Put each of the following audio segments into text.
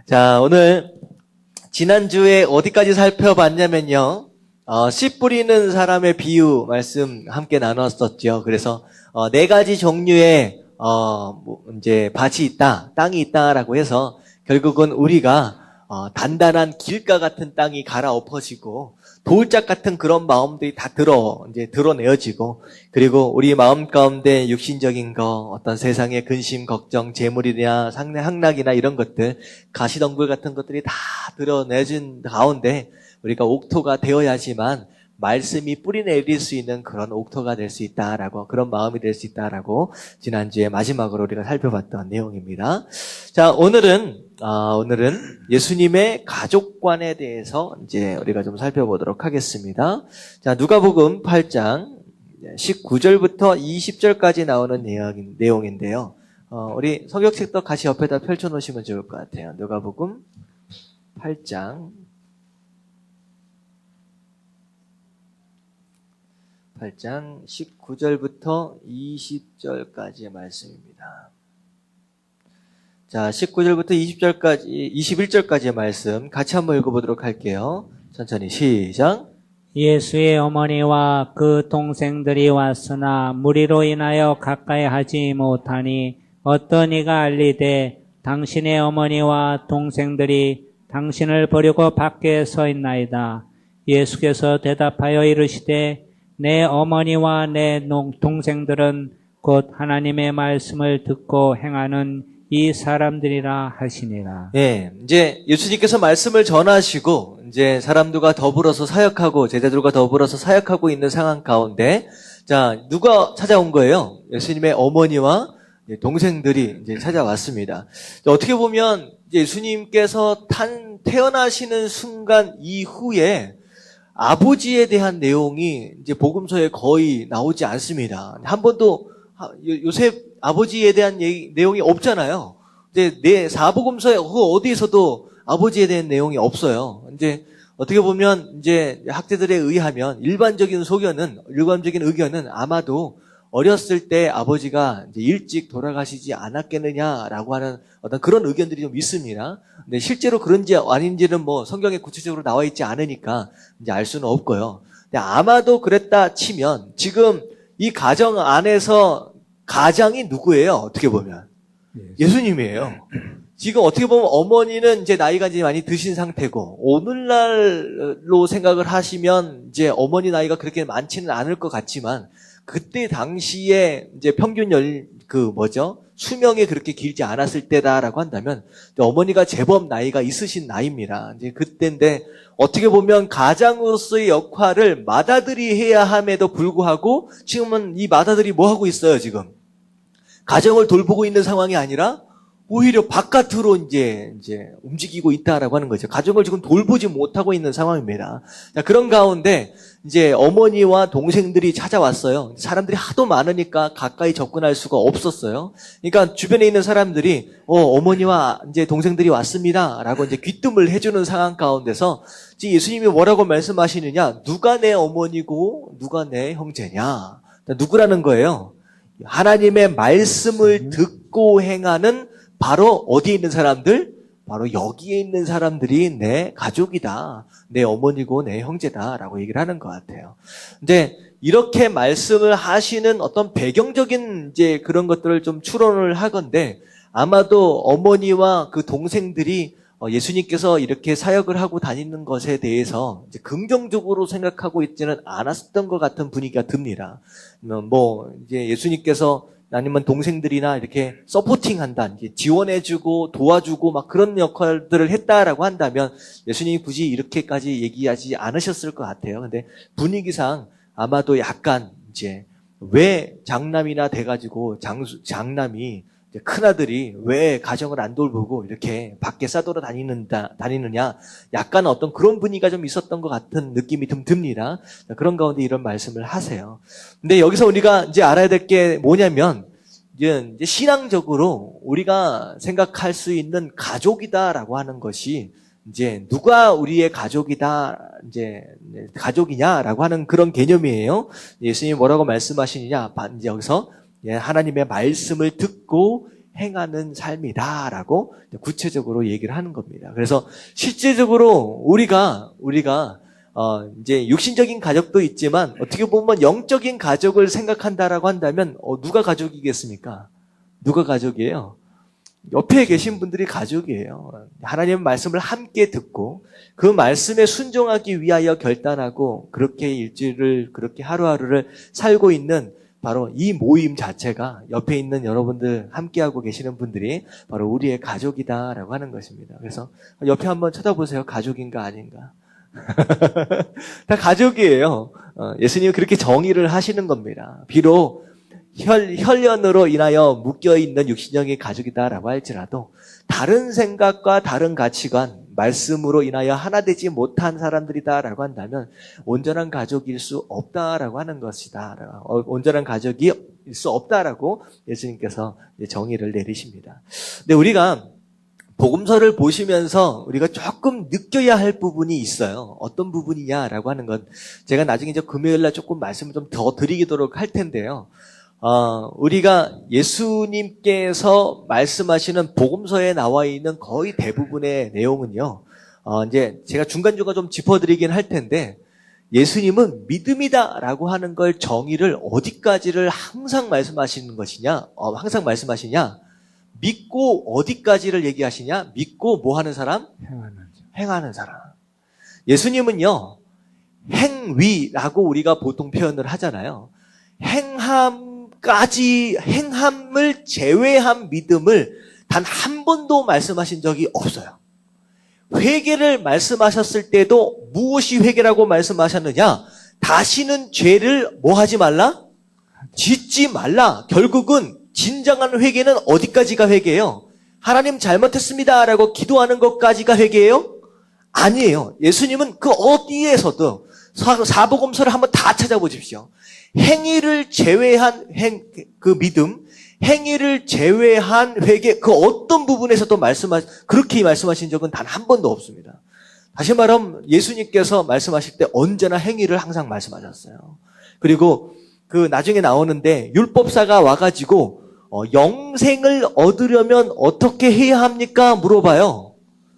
자, 오늘 지난주에 어디까지 살펴봤냐면요. 씨 뿌리는 사람의 비유 말씀 함께 나눴었죠. 그래서 네 가지 종류의 이제 밭이 있다, 땅이 있다라고 해서 결국은 우리가 단단한 길가 같은 땅이 갈아엎어지고 돌짝 같은 그런 마음들이 다 드러내어지고, 그리고 우리 마음 가운데 육신적인 거, 어떤 세상의 근심, 걱정, 재물이나 향락이나 이런 것들, 가시덤불 같은 것들이 다 드러내진 가운데 우리가 옥토가 되어야지만 말씀이 뿌리 내릴 수 있는 그런 옥토가 될 수 있다라고, 그런 마음이 될 수 있다라고 지난주에 마지막으로 우리가 살펴봤던 내용입니다. 자, 오늘은 예수님의 가족관에 대해서 이제 우리가 좀 살펴보도록 하겠습니다. 자, 누가복음 8장 19절부터 20절까지 나오는 내용인데요. 우리 성경책도 같이 옆에다 펼쳐놓으시면 좋을 것 같아요. 누가복음 8장 19절부터 20절까지의 말씀입니다. 자, 19절부터 21절까지의 말씀 같이 한번 읽어보도록 할게요. 천천히 시작. 예수의 어머니와 그 동생들이 왔으나 무리로 인하여 가까이 하지 못하니 어떤 이가 알리되 당신의 어머니와 동생들이 당신을 버리고 밖에 서 있나이다. 예수께서 대답하여 이르시되 내 어머니와 내 동생들은 곧 하나님의 말씀을 듣고 행하는 이 사람들이라 하시니라. 예, 이제 예수님께서 말씀을 전하시고 이제 사람들과 더불어서 사역하고 제자들과 더불어서 사역하고 있는 상황 가운데, 자, 누가 찾아온 거예요? 예수님의 어머니와 동생들이 이제 찾아왔습니다. 어떻게 보면 예수님께서 태어나시는 순간 이후에 아버지에 대한 내용이 이제 복음서에 거의 나오지 않습니다. 한 번도 요셉 아버지에 대한 내용이 없잖아요. 이제 사복음서에 어디에서도 아버지에 대한 내용이 없어요. 이제 어떻게 보면 이제 학자들에 의하면 일반적인 의견은 아마도 어렸을 때 아버지가 이제 일찍 돌아가시지 않았겠느냐라고 하는 어떤 그런 의견들이 좀 있습니다. 근데 실제로 그런지 아닌지는 뭐 성경에 구체적으로 나와 있지 않으니까 이제 알 수는 없고요. 근데 아마도 그랬다 치면 지금 이 가정 안에서 가장이 누구예요? 어떻게 보면 예수님이에요. 지금 어떻게 보면 어머니는 이제 나이가 이제 많이 드신 상태고, 오늘날로 생각을 하시면 이제 어머니 나이가 그렇게 많지는 않을 것 같지만, 그때 당시에 이제 평균 수명이 그렇게 길지 않았을 때다라고 한다면, 어머니가 제법 나이가 있으신 나이입니다. 이제 그때인데, 어떻게 보면 가장으로서의 역할을 맏아들이 해야 함에도 불구하고, 지금은 이 맏아들이 뭐 하고 있어요, 지금? 가정을 돌보고 있는 상황이 아니라, 오히려 바깥으로 이제 움직이고 있다라고 하는 거죠. 가정을 지금 돌보지 못하고 있는 상황입니다. 자, 그런 가운데 이제 어머니와 동생들이 찾아왔어요. 사람들이 하도 많으니까 가까이 접근할 수가 없었어요. 그러니까 주변에 있는 사람들이 어머니와 이제 동생들이 왔습니다라고 이제 귀뜸을 해주는 상황 가운데서 이제 예수님이 뭐라고 말씀하시느냐? 누가 내 어머니고 누가 내 형제냐? 누구라는 거예요? 하나님의 말씀을 듣고 행하는 바로 어디에 있는 사람들? 바로 여기에 있는 사람들이 내 가족이다. 내 어머니고 내 형제다라고 얘기를 하는 것 같아요. 근데 이렇게 말씀을 하시는 어떤 배경적인 이제 그런 것들을 좀 추론을 하건대, 아마도 어머니와 그 동생들이 예수님께서 이렇게 사역을 하고 다니는 것에 대해서 이제 긍정적으로 생각하고 있지는 않았던 것 같은 분위기가 듭니다. 이제 예수님께서 아니면 동생들이나 이렇게 서포팅한다, 이제 지원해주고 도와주고 막 그런 역할들을 했다라고 한다면 예수님이 굳이 이렇게까지 얘기하지 않으셨을 것 같아요. 근데 분위기상 아마도 약간 이제 왜 장남이나 돼가지고 장남이 큰아들이 왜 가정을 안 돌보고 이렇게 밖에 싸돌아 다니느냐, 약간 어떤 그런 분위기가 좀 있었던 것 같은 느낌이 좀 듭니다. 그런 가운데 이런 말씀을 하세요. 근데 여기서 우리가 이제 알아야 될 게 뭐냐면, 이제 신앙적으로 우리가 생각할 수 있는 가족이다라고 하는 것이 이제 누가 우리의 가족이냐라고 하는 그런 개념이에요. 예수님이 뭐라고 말씀하시느냐, 이제 여기서 하나님의 말씀을 듣고 행하는 삶이다라고 구체적으로 얘기를 하는 겁니다. 그래서 실제적으로 우리가 이제 육신적인 가족도 있지만 어떻게 보면 영적인 가족을 생각한다라고 한다면 누가 가족이겠습니까? 누가 가족이에요? 옆에 계신 분들이 가족이에요. 하나님의 말씀을 함께 듣고 그 말씀에 순종하기 위하여 결단하고 그렇게 일주일을 그렇게 하루하루를 살고 있는 바로 이 모임 자체가 옆에 있는 여러분들 함께하고 계시는 분들이 바로 우리의 가족이다라고 하는 것입니다. 그래서 옆에 한번 쳐다보세요. 가족인가 아닌가. 다 가족이에요. 예수님이 그렇게 정의를 하시는 겁니다. 비록 혈연으로 인하여 묶여있는 육신형의 가족이다라고 할지라도 다른 생각과 다른 가치관, 말씀으로 인하여 하나 되지 못한 사람들이다라고 한다면 온전한 가족일 수 없다라고 하는 것이다. 온전한 가족일 수 없다라고 예수님께서 정의를 내리십니다. 근데 우리가 복음서를 보시면서 우리가 조금 느껴야 할 부분이 있어요. 어떤 부분이냐라고 하는 건 제가 나중에 이제 금요일 날 조금 말씀을 좀 더 드리도록 할 텐데요. 우리가 예수님께서 말씀하시는 복음서에 나와 있는 거의 대부분의 내용은요, 이제 제가 중간중간 좀 짚어드리긴 할 텐데, 예수님은 믿음이다라고 하는 걸 정의를 어디까지를 항상 말씀하시는 것이냐, 항상 말씀하시냐, 믿고 어디까지를 얘기하시냐, 믿고 뭐 하는 사람? 행하는 사람. 예수님은요, 행위라고 우리가 보통 표현을 하잖아요. 행함을 제외한 믿음을 단 한 번도 말씀하신 적이 없어요. 회개를 말씀하셨을 때도 무엇이 회개라고 말씀하셨느냐? 다시는 죄를 뭐 하지 말라? 짓지 말라. 결국은 진정한 회개는 어디까지가 회개예요? 하나님 잘못했습니다라고 기도하는 것까지가 회개예요? 아니에요. 예수님은 그 어디에서도 사복음서를 한번 다 찾아보십시오. 행위를 제외한 그 믿음, 행위를 제외한 회개, 그 어떤 부분에서도 그렇게 말씀하신 적은 단 한 번도 없습니다. 다시 말하면 예수님께서 말씀하실 때 언제나 행위를 항상 말씀하셨어요. 그리고 그 나중에 나오는데 율법사가 와가지고 영생을 얻으려면 어떻게 해야 합니까? 물어봐요.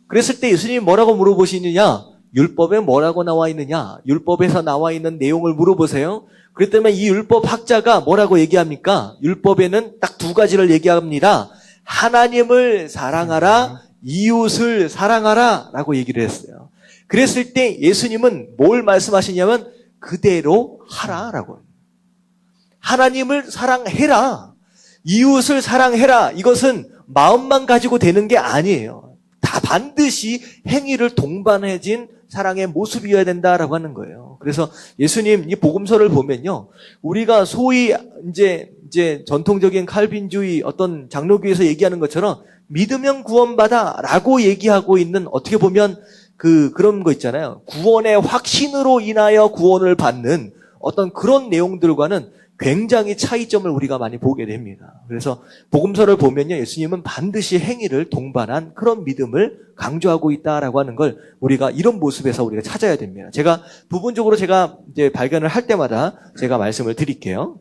그랬을 때 예수님이 뭐라고 물어보시느냐? 율법에 뭐라고 나와 있느냐? 율법에서 나와 있는 내용을 물어보세요. 그랬더니 이 율법 학자가 뭐라고 얘기합니까? 율법에는 딱 두 가지를 얘기합니다. 하나님을 사랑하라, 이웃을 사랑하라 라고 얘기를 했어요. 그랬을 때 예수님은 뭘 말씀하시냐면 그대로 하라라고. 하나님을 사랑해라, 이웃을 사랑해라. 이것은 마음만 가지고 되는 게 아니에요. 다 반드시 행위를 동반해진 사랑의 모습이어야 된다라고 하는 거예요. 그래서 예수님 이 복음서를 보면요, 우리가 소위 이제 전통적인 칼빈주의 어떤 장로교에서 얘기하는 것처럼 믿으면 구원받아라고 얘기하고 있는, 어떻게 보면 그런 거 있잖아요. 구원의 확신으로 인하여 구원을 받는 어떤 그런 내용들과는 굉장히 차이점을 우리가 많이 보게 됩니다. 그래서 복음서를 보면요, 예수님은 반드시 행위를 동반한 그런 믿음을 강조하고 있다라고 하는 걸 우리가 이런 모습에서 우리가 찾아야 됩니다. 제가 부분적으로 이제 발견을 할 때마다 제가 말씀을 드릴게요.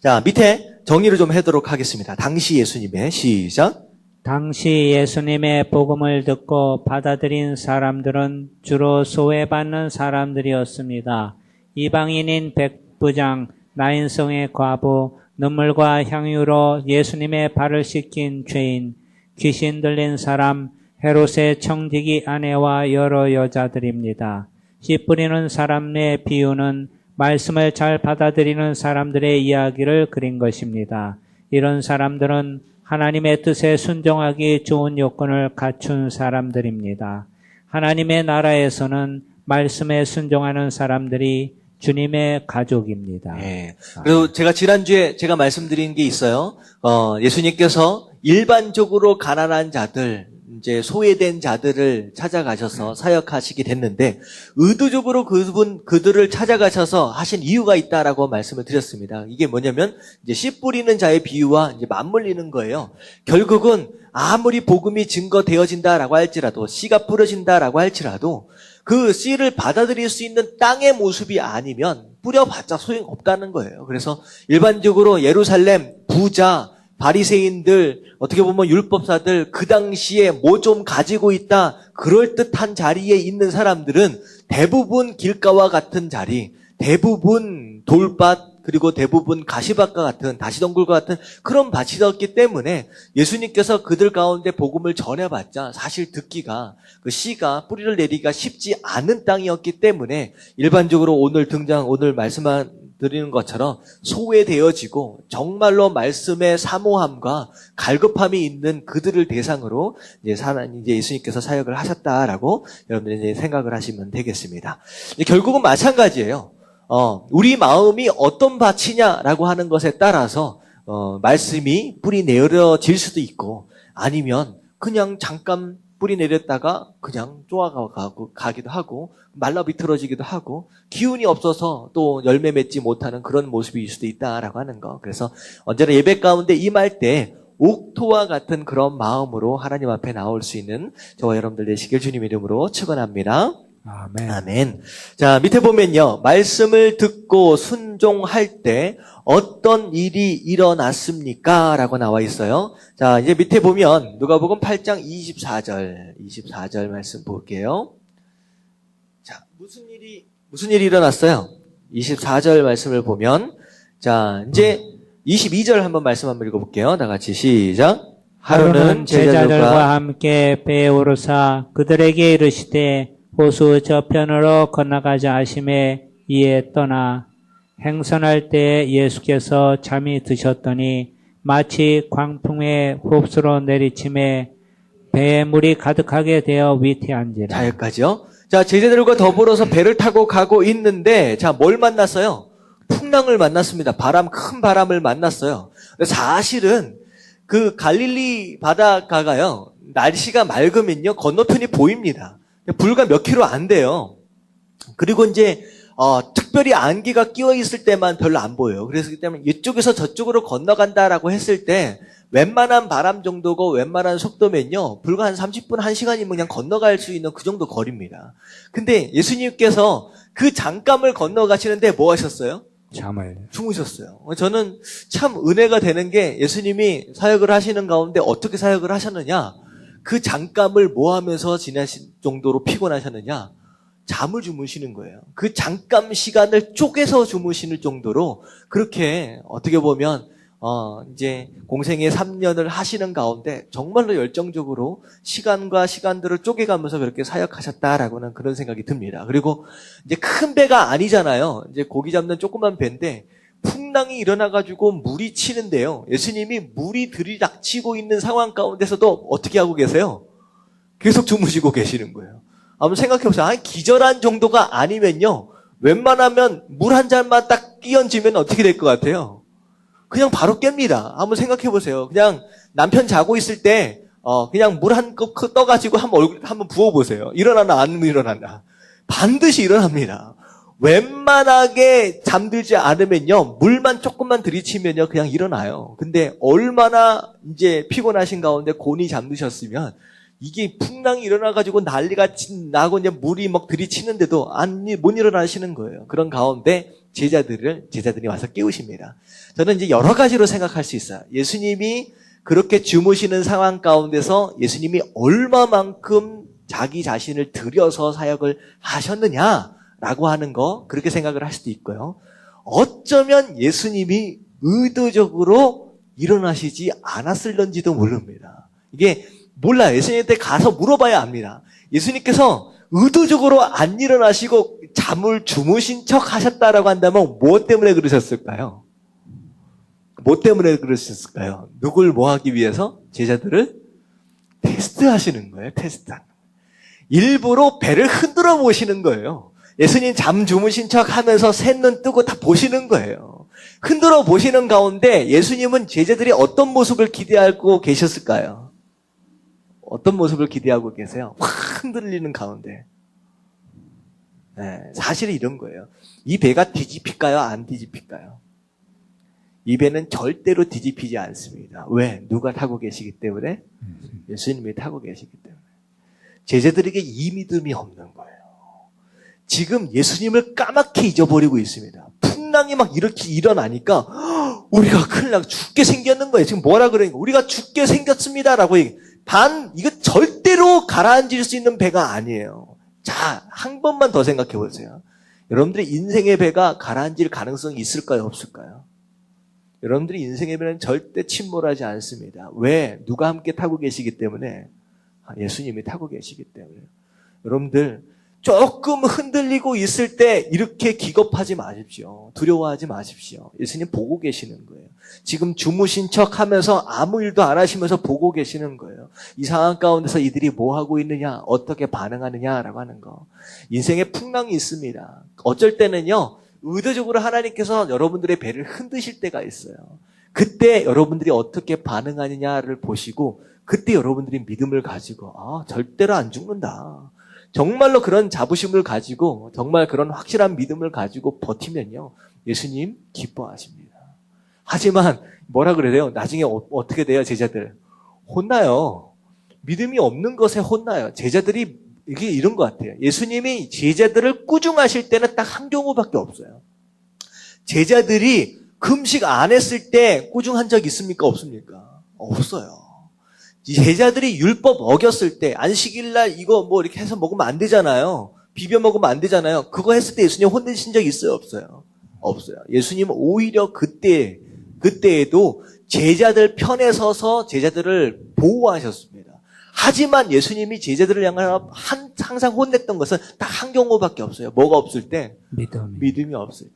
자, 밑에 정리를 좀 하도록 하겠습니다. 당시 예수님의 시작. 당시 예수님의 복음을 듣고 받아들인 사람들은 주로 소외받는 사람들이었습니다. 이방인인 백부장, 나인성의 과부, 눈물과 향유로 예수님의 발을 씻긴 죄인, 귀신 들린 사람, 헤롯의 청지기 아내와 여러 여자들입니다. 씨 뿌리는 사람의 비유는 말씀을 잘 받아들이는 사람들의 이야기를 그린 것입니다. 이런 사람들은 하나님의 뜻에 순종하기 좋은 요건을 갖춘 사람들입니다. 하나님의 나라에서는 말씀에 순종하는 사람들이 주님의 가족입니다. 네. 그리고 제가 지난주에 제가 말씀드린 게 있어요. 예수님께서 일반적으로 가난한 자들, 이제 소외된 자들을 찾아가셔서 사역하시게 됐는데, 의도적으로 그들을 찾아가셔서 하신 이유가 있다라고 말씀을 드렸습니다. 이게 뭐냐면, 이제 씨 뿌리는 자의 비유와 이제 맞물리는 거예요. 결국은 아무리 복음이 증거되어진다라고 할지라도, 씨가 뿌려진다라고 할지라도, 그 씨를 받아들일 수 있는 땅의 모습이 아니면 뿌려봤자 소용없다는 거예요. 그래서 일반적으로 예루살렘 부자, 바리새인들, 어떻게 보면 율법사들, 그 당시에 뭐 좀 가지고 있다, 그럴듯한 자리에 있는 사람들은 대부분 길가와 같은 자리, 대부분 돌밭, 그리고 대부분 가시밭과 같은, 다시덩굴과 같은 그런 밭이었기 때문에 예수님께서 그들 가운데 복음을 전해봤자 사실 듣기가, 그 씨가 뿌리를 내리기가 쉽지 않은 땅이었기 때문에 일반적으로 오늘 말씀드리는 것처럼 소외되어지고 정말로 말씀의 사모함과 갈급함이 있는 그들을 대상으로 이제 예수님께서 사역을 하셨다라고 여러분들이 이제 생각을 하시면 되겠습니다. 결국은 마찬가지예요. 우리 마음이 어떤 밭이냐라고 하는 것에 따라서 말씀이 뿌리 내려질 수도 있고, 아니면 그냥 잠깐 뿌리 내렸다가 그냥 가기도 하고, 말라 비틀어지기도 하고, 기운이 없어서 또 열매 맺지 못하는 그런 모습일 수도 있다라고 하는 거. 그래서 언제나 예배 가운데 임할 때 옥토와 같은 그런 마음으로 하나님 앞에 나올 수 있는 저와 여러분들 되시길 주님 이름으로 축원합니다. 아멘. 아멘. 자, 밑에 보면요. 말씀을 듣고 순종할 때 어떤 일이 일어났습니까? 라고 나와 있어요. 자, 이제 밑에 보면 누가복음 8장 24절 말씀 볼게요. 자, 무슨 일이 일어났어요? 24절 말씀을 보면, 자, 이제 22절 한번 말씀 한번 읽어볼게요. 다 같이 시작. 하루는 제자들과 함께 배에 오르사 그들에게 이르시되 호수 저편으로 건너가자 하심에 이에 떠나 행선할 때 예수께서 잠이 드셨더니 마치 광풍에 흡수로 내리침에 배에 물이 가득하게 되어 위태한지라. 자, 여기까지요. 자, 제자들과 더불어서 배를 타고 가고 있는데, 자, 뭘 만났어요? 풍랑을 만났습니다. 큰 바람을 만났어요. 사실은 그 갈릴리 바닷가가요, 날씨가 맑으면요, 건너편이 보입니다. 불과 몇 킬로 안 돼요. 그리고 이제 특별히 안개가 끼어 있을 때만 별로 안 보여요. 그래서 그 때문에 이쪽에서 저쪽으로 건너간다라고 했을 때 웬만한 바람 정도고 웬만한 속도면요, 불과 한 30분, 1시간이면 그냥 건너갈 수 있는 그 정도 거리입니다. 근데 예수님께서 그 장감을 건너가시는데 뭐 하셨어요? 주무셨어요. 저는 참 은혜가 되는 게, 예수님이 사역을 하시는 가운데 어떻게 사역을 하셨느냐, 그 잠감을 뭐 하면서 지나신 정도로 피곤하셨느냐? 잠을 주무시는 거예요. 그 잠깐 시간을 쪼개서 주무시는 정도로 그렇게 어떻게 보면 이제 공생의 3년을 하시는 가운데 정말로 열정적으로 시간과 시간들을 쪼개가면서 그렇게 사역하셨다라고는 그런 생각이 듭니다. 그리고 이제 큰 배가 아니잖아요. 이제 고기 잡는 조그만 배인데 풍랑이 일어나가지고 물이 치는데요. 예수님이 물이 들이닥치고 있는 상황 가운데서도 어떻게 하고 계세요? 계속 주무시고 계시는 거예요. 한번 생각해보세요. 기절한 정도가 아니면요, 웬만하면 물 한 잔만 딱 끼얹으면 어떻게 될 것 같아요? 그냥 바로 깹니다. 한번 생각해보세요. 그냥 남편 자고 있을 때 그냥 물 한 컵 떠가지고 한번 부어보세요. 일어나나 안 일어나나. 반드시 일어납니다. 웬만하게 잠들지 않으면요, 물만 조금만 들이치면요, 그냥 일어나요. 근데 얼마나 이제 피곤하신 가운데 곤히 잠드셨으면, 이게 풍랑이 일어나가지고 난리가 나고 이제 물이 막 들이치는데도 못 일어나시는 거예요. 그런 가운데 제자들이 와서 깨우십니다. 저는 이제 여러 가지로 생각할 수 있어요. 예수님이 그렇게 주무시는 상황 가운데서 예수님이 얼마만큼 자기 자신을 들여서 사역을 하셨느냐라고 하는 거, 그렇게 생각을 할 수도 있고요. 어쩌면 예수님이 의도적으로 일어나시지 않았을런지도 모릅니다. 이게 몰라요. 예수님한테 가서 물어봐야 압니다. 예수님께서 의도적으로 안 일어나시고 잠을 주무신 척 하셨다라고 한다면 뭐 때문에 그러셨을까요? 뭐 때문에 그러셨을까요? 누굴 뭐 하기 위해서? 제자들을 테스트하시는 거예요. 테스트하는 거예요. 일부러 배를 흔들어 보시는 거예요. 예수님 잠 주무신 척 하면서 셋눈 뜨고 다 보시는 거예요. 흔들어 보시는 가운데 예수님은 제자들이 어떤 모습을 기대하고 계셨을까요? 어떤 모습을 기대하고 계세요? 확 흔들리는 가운데. 네, 사실은 이런 거예요. 이 배가 뒤집힐까요? 안 뒤집힐까요? 이 배는 절대로 뒤집히지 않습니다. 왜? 누가 타고 계시기 때문에? 예수님이 타고 계시기 때문에. 제자들에게 이 믿음이 없는 거예요. 지금 예수님을 까맣게 잊어버리고 있습니다. 풍랑이 풍랑이 막 이렇게 일어나니까 우리가 큰일 나고 죽게 생겼는 거예요. 지금 뭐라 그러니까 우리가 죽게 생겼습니다라고 얘기. 이거 절대로 가라앉을 수 있는 배가 아니에요. 자, 한 번만 더 생각해 보세요. 여러분들의 인생의 배가 가라앉을 가능성이 있을까요, 없을까요? 여러분들이 인생의 배는 절대 침몰하지 않습니다. 왜? 누가 함께 타고 계시기 때문에? 예수님이 타고 계시기 때문에. 여러분들 조금 흔들리고 있을 때 이렇게 기겁하지 마십시오. 두려워하지 마십시오. 예수님 보고 계시는 거예요. 지금 주무신 척 하면서 아무 일도 안 하시면서 보고 계시는 거예요. 이 상황 가운데서 이들이 뭐 하고 있느냐, 어떻게 반응하느냐라고 하는 거. 인생에 풍랑이 있습니다. 어쩔 때는요, 의도적으로 하나님께서 여러분들의 배를 흔드실 때가 있어요. 그때 여러분들이 어떻게 반응하느냐를 보시고 그때 여러분들이 믿음을 가지고 절대로 안 죽는다. 정말로 그런 자부심을 가지고 정말 그런 확실한 믿음을 가지고 버티면요. 예수님 기뻐하십니다. 하지만 뭐라 그래요? 나중에 어떻게 돼요? 제자들. 혼나요. 믿음이 없는 것에 혼나요. 제자들이 이게 이런 것 같아요. 예수님이 제자들을 꾸중하실 때는 딱 한 경우밖에 없어요. 제자들이 금식 안 했을 때 꾸중한 적 있습니까? 없습니까? 없어요. 제자들이 율법 어겼을 때 안식일날 이거 뭐 이렇게 해서 먹으면 안 되잖아요. 비벼 먹으면 안 되잖아요. 그거 했을 때 예수님 혼내신 적 있어요? 없어요? 없어요. 예수님은 오히려 그때에도 제자들 편에 서서 제자들을 보호하셨습니다. 하지만 예수님이 제자들을 향하여 항상 혼냈던 것은 딱 한 경우밖에 없어요. 뭐가 없을 때? 믿음이 없을 때.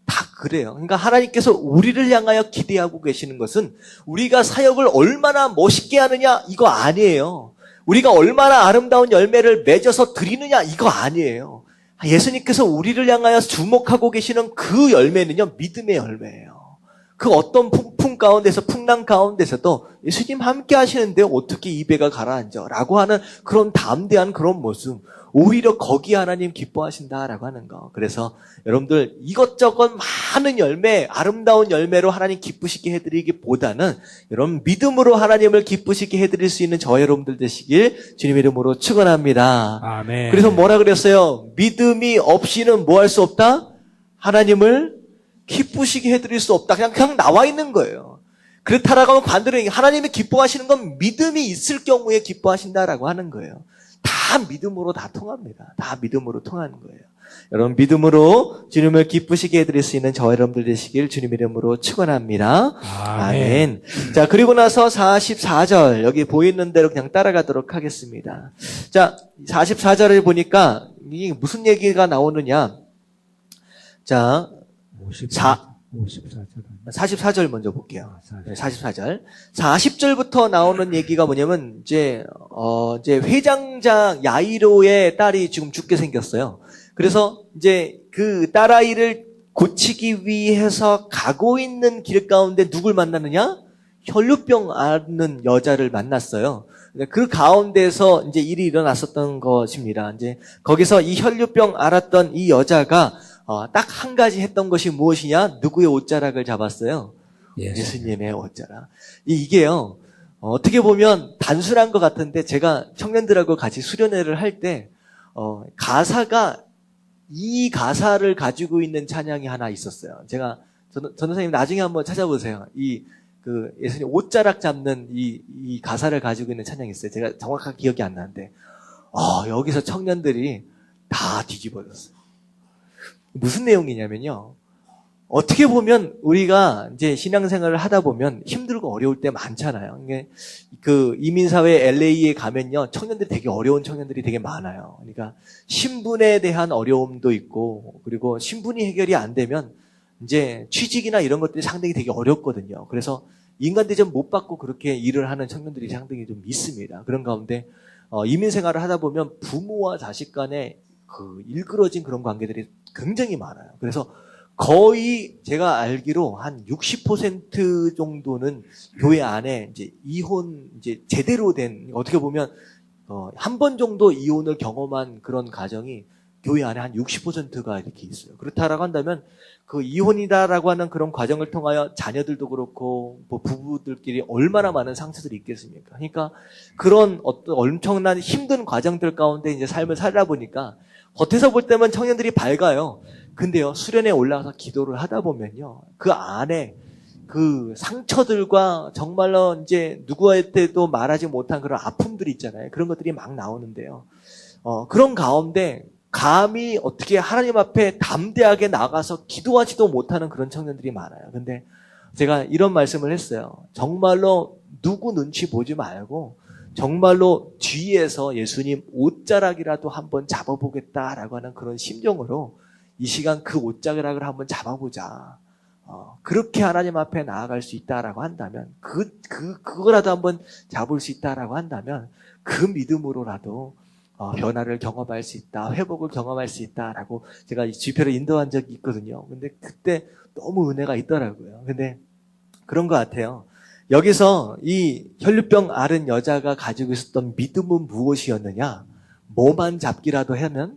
다 그래요. 그러니까 하나님께서 우리를 향하여 기대하고 계시는 것은 우리가 사역을 얼마나 멋있게 하느냐 이거 아니에요. 우리가 얼마나 아름다운 열매를 맺어서 드리느냐 이거 아니에요. 예수님께서 우리를 향하여 주목하고 계시는 그 열매는요, 믿음의 열매예요. 그 어떤 풍 가운데서, 풍랑 가운데서도 예수님 함께 하시는데 어떻게 이 배가 가라앉아? 라고 하는 그런 담대한 그런 모습. 오히려 거기 하나님 기뻐하신다라고 하는 거. 그래서 여러분들 이것저것 많은 열매, 아름다운 열매로 하나님 기쁘시게 해드리기보다는 여러분 믿음으로 하나님을 기쁘시게 해드릴 수 있는 저 여러분들 되시길 주님의 이름으로 축원합니다. 아멘. 그래서 뭐라 그랬어요? 믿음이 없이는 뭐 할 수 없다? 하나님을 기쁘시게 해드릴 수 없다. 그냥 나와 있는 거예요. 그렇다라고 하면 반대로 하나님이 기뻐하시는 건 믿음이 있을 경우에 기뻐하신다라고 하는 거예요. 다 믿음으로 다 통합니다. 다 믿음으로 통하는 거예요. 여러분 믿음으로 주님을 기쁘시게 해드릴 수 있는 저 여러분들 되시길 주님 이름으로 축원합니다. 아멘. 자, 그리고 나서 44절 여기 보이는 대로 그냥 따라가도록 하겠습니다. 자, 44절을 보니까 이게 무슨 얘기가 나오느냐? 자, 44절 먼저 볼게요. 44절. 40절부터 나오는 얘기가 뭐냐면, 이제 회장장 야이로의 딸이 지금 죽게 생겼어요. 그래서 이제 그 딸아이를 고치기 위해서 가고 있는 길 가운데 누굴 만나느냐? 혈루병 앓는 여자를 만났어요. 그 가운데서 이제 일이 일어났었던 것입니다. 이제 거기서 이 혈루병 앓았던 이 여자가 딱 한 가지 했던 것이 무엇이냐? 누구의 옷자락을 잡았어요? 예수님의 옷자락. 이게요, 어떻게 보면 단순한 것 같은데 제가 청년들하고 같이 수련회를 할 때, 가사가 이 가사를 가지고 있는 찬양이 하나 있었어요. 제가, 전도사님 나중에 한번 찾아보세요. 예수님 옷자락 잡는 이 가사를 가지고 있는 찬양이 있어요. 제가 정확하게 기억이 안 나는데, 여기서 청년들이 다 뒤집어졌어요. 무슨 내용이냐면요. 어떻게 보면 우리가 이제 신앙생활을 하다 보면 힘들고 어려울 때 많잖아요. 이게 그 이민사회 LA에 가면요. 청년들이 되게 어려운 청년들이 되게 많아요. 그러니까 신분에 대한 어려움도 있고, 그리고 신분이 해결이 안 되면 이제 취직이나 이런 것들이 상당히 되게 어렵거든요. 그래서 인간대접 못 받고 그렇게 일을 하는 청년들이 상당히 좀 있습니다. 그런 가운데 이민생활을 하다 보면 부모와 자식 간에 그 일그러진 그런 관계들이 굉장히 많아요. 그래서 거의 제가 알기로 한 60% 정도는 교회 안에 이제 이혼 이제 제대로 된, 어떻게 보면 한 번 정도 이혼을 경험한 그런 가정이 교회 안에 한 60%가 이렇게 있어요. 그렇다라고 한다면 그 이혼이다라고 하는 그런 과정을 통하여 자녀들도 그렇고 뭐 부부들끼리 얼마나 많은 상처들이 있겠습니까? 그러니까 그런 어떤 엄청난 힘든 과정들 가운데 이제 삶을 살다 보니까 겉에서 볼 때면 청년들이 밝아요. 근데요, 수련회에 올라가서 기도를 하다 보면요, 그 안에 그 상처들과 정말로 이제 누구한테도 말하지 못한 그런 아픔들이 있잖아요. 그런 것들이 막 나오는데요. 그런 가운데 감히 어떻게 하나님 앞에 담대하게 나가서 기도하지도 못하는 그런 청년들이 많아요. 근데 제가 이런 말씀을 했어요. 정말로 누구 눈치 보지 말고 정말로 뒤에서 예수님 옷자락이라도 한번 잡아보겠다라고 하는 그런 심정으로 이 시간 그 옷자락을 한번 잡아보자. 그렇게 하나님 앞에 나아갈 수 있다라고 한다면, 그거라도 한번 잡을 수 있다라고 한다면, 그 믿음으로라도, 변화를 경험할 수 있다, 회복을 경험할 수 있다라고 제가 이 집회를 인도한 적이 있거든요. 근데 그때 너무 은혜가 있더라고요. 근데 그런 것 같아요. 여기서 이 혈류병 앓은 여자가 가지고 있었던 믿음은 무엇이었느냐? 뭐만 잡기라도 하는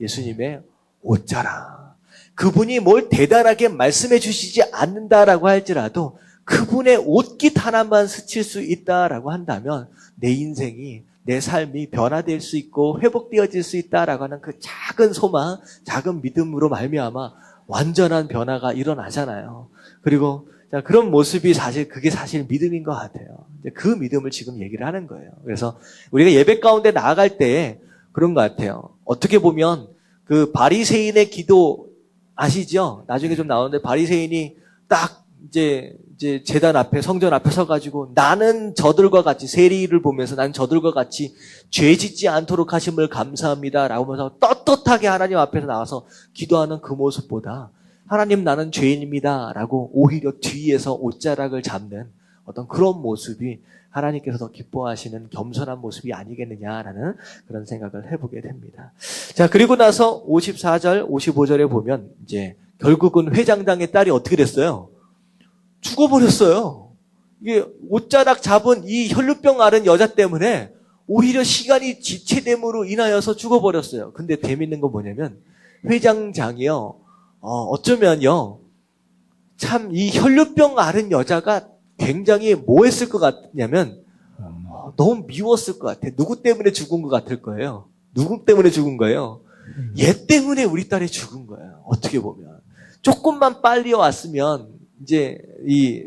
예수님의 옷자락. 그분이 뭘 대단하게 말씀해 주시지 않는다라고 할지라도 그분의 옷깃 하나만 스칠 수 있다라고 한다면 내 인생이, 내 삶이 변화될 수 있고 회복되어질 수 있다라고 하는 그 작은 소망, 작은 믿음으로 말미암아 완전한 변화가 일어나잖아요. 그리고 자, 그런 모습이 그게 사실 믿음인 것 같아요. 그 믿음을 지금 얘기를 하는 거예요. 그래서 우리가 예배 가운데 나아갈 때 그런 것 같아요. 어떻게 보면 그 바리새인의 기도 아시죠? 나중에 좀 나오는데 바리새인이 딱 이제 제단 앞에, 성전 앞에 서가지고 나는 저들과 같이, 세리를 보면서 나는 저들과 같이 죄 짓지 않도록 하심을 감사합니다 라고 하면서 떳떳하게 하나님 앞에서 나와서 기도하는 그 모습보다 하나님 나는 죄인입니다 라고 오히려 뒤에서 옷자락을 잡는 어떤 그런 모습이 하나님께서 더 기뻐하시는 겸손한 모습이 아니겠느냐라는 그런 생각을 해보게 됩니다. 자, 그리고 나서 54절, 55절에 보면 이제 결국은 회장당의 딸이 어떻게 됐어요? 죽어버렸어요. 이게 옷자락 잡은 이 혈류병 앓은 여자 때문에 오히려 시간이 지체됨으로 인하여서 죽어버렸어요. 근데 재밌는 건 뭐냐면 회장장이요. 어쩌면요. 참 이 혈류병 앓은 여자가 굉장히 뭐 했을 것 같냐면 너무 미웠을 것 같아. 누구 때문에 죽은 것 같을 거예요. 누구 때문에 죽은 거예요? 얘 때문에 우리 딸이 죽은 거예요. 어떻게 보면. 조금만 빨리 왔으면 이제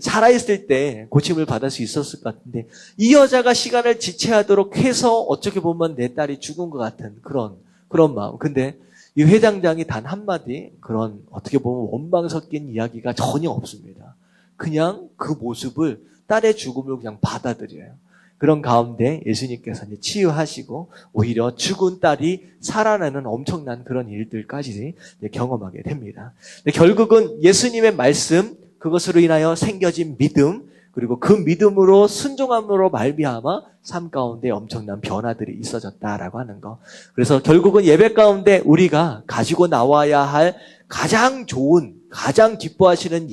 살아있을 때 고침을 받을 수 있었을 것 같은데 이 여자가 시간을 지체하도록 해서 어떻게 보면 내 딸이 죽은 것 같은 그런 마음. 근데 이 회장장이 단 한마디 그런 어떻게 보면 원망 섞인 이야기가 전혀 없습니다. 그냥 그 모습을 딸의 죽음을 그냥 받아들여요. 그런 가운데 예수님께서 이제 치유하시고 오히려 죽은 딸이 살아나는 엄청난 그런 일들까지 경험하게 됩니다. 결국은 예수님의 말씀, 그것으로 인하여 생겨진 믿음, 그리고 그 믿음으로 순종함으로 말미암아 삶 가운데 엄청난 변화들이 있어졌다라고 하는 거. 그래서 결국은 예배 가운데 우리가 가지고 나와야 할 가장 좋은, 가장 기뻐하시는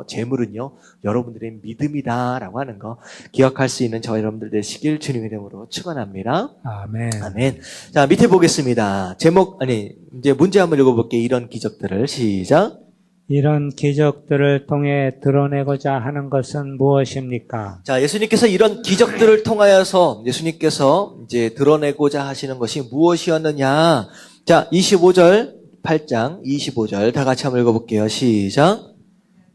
재물은요, 여러분들의 믿음이다라고 하는 거 기억할 수 있는 저와 여러분들 되시길 주님의 이름으로 축원합니다. 아멘. 아멘. 자, 밑에 보겠습니다. 이제 문제 한번 읽어볼게요. 이런 기적들을 시작. 이런 기적들을 통해 드러내고자 하는 것은 무엇입니까? 자, 예수님께서 이런 기적들을 통하여서 예수님께서 이제 드러내고자 하시는 것이 무엇이었느냐? 자, 8장 25절 다 같이 한번 읽어볼게요. 시작.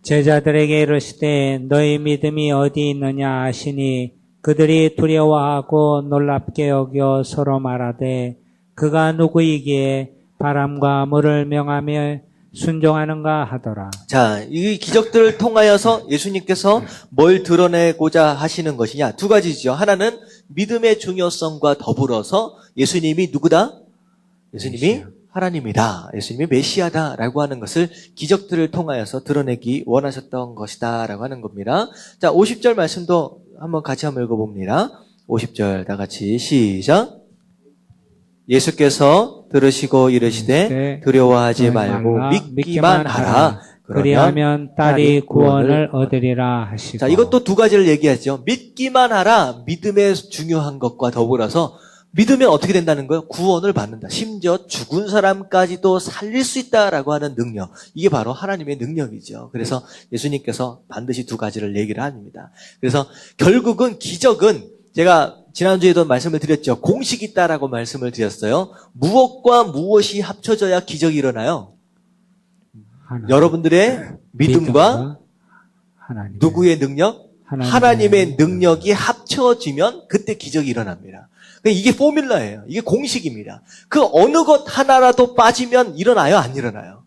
제자들에게 이르시되 너희 믿음이 어디 있느냐 하시니 그들이 두려워하고 놀랍게 여겨 서로 말하되 그가 누구이기에 바람과 물을 명하며 순종하는가 하더라. 자, 이 기적들을 통하여서 예수님께서 뭘 드러내고자 하시는 것이냐? 두 가지죠. 하나는 믿음의 중요성과 더불어서 예수님이 누구다? 예수님이 하나님이다. 예수님이 메시아다라고 하는 것을 기적들을 통하여서 드러내기 원하셨던 것이다라고 하는 겁니다. 자, 50절 말씀도 한번 같이 한번 읽어봅니다. 50절 다 같이 시작. 예수께서 들으시고 이르시되 두려워하지 말고 믿기만 하라. 그리하면 딸이 구원을 얻으리라 하시고. 자, 이것도 두 가지를 얘기하죠. 믿기만 하라. 믿음의 중요한 것과 더불어서 믿으면 어떻게 된다는 거예요? 구원을 받는다. 심지어 죽은 사람까지도 살릴 수 있다라고 하는 능력. 이게 바로 하나님의 능력이죠. 그래서 예수님께서 반드시 두 가지를 얘기를 합니다. 그래서 결국은 기적은 제가 지난주에도 말씀을 드렸죠. 공식이 있다라고 말씀을 드렸어요. 무엇과 무엇이 합쳐져야 기적이 일어나요? 하나님. 여러분들의 믿음과 하나님. 누구의 능력? 하나님의 능력이 합쳐지면 그때 기적이 일어납니다. 그러니까 이게 포뮬러예요. 이게 공식입니다. 그 어느 것 하나라도 빠지면 일어나요? 안 일어나요?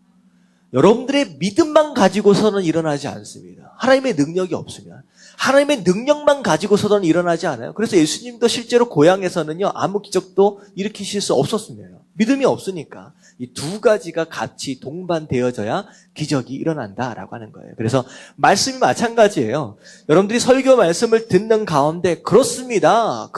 여러분들의 믿음만 가지고서는 일어나지 않습니다. 하나님의 능력이 없으면. 하나님의 능력만 가지고서는 일어나지 않아요. 그래서 예수님도 실제로 고향에서는요, 아무 기적도 일으키실 수 없었습니다. 믿음이 없으니까. 이 두 가지가 같이 동반되어져야 기적이 일어난다라고 하는 거예요. 그래서 말씀이 마찬가지예요. 여러분들이 설교 말씀을 듣는 가운데 그렇습니다.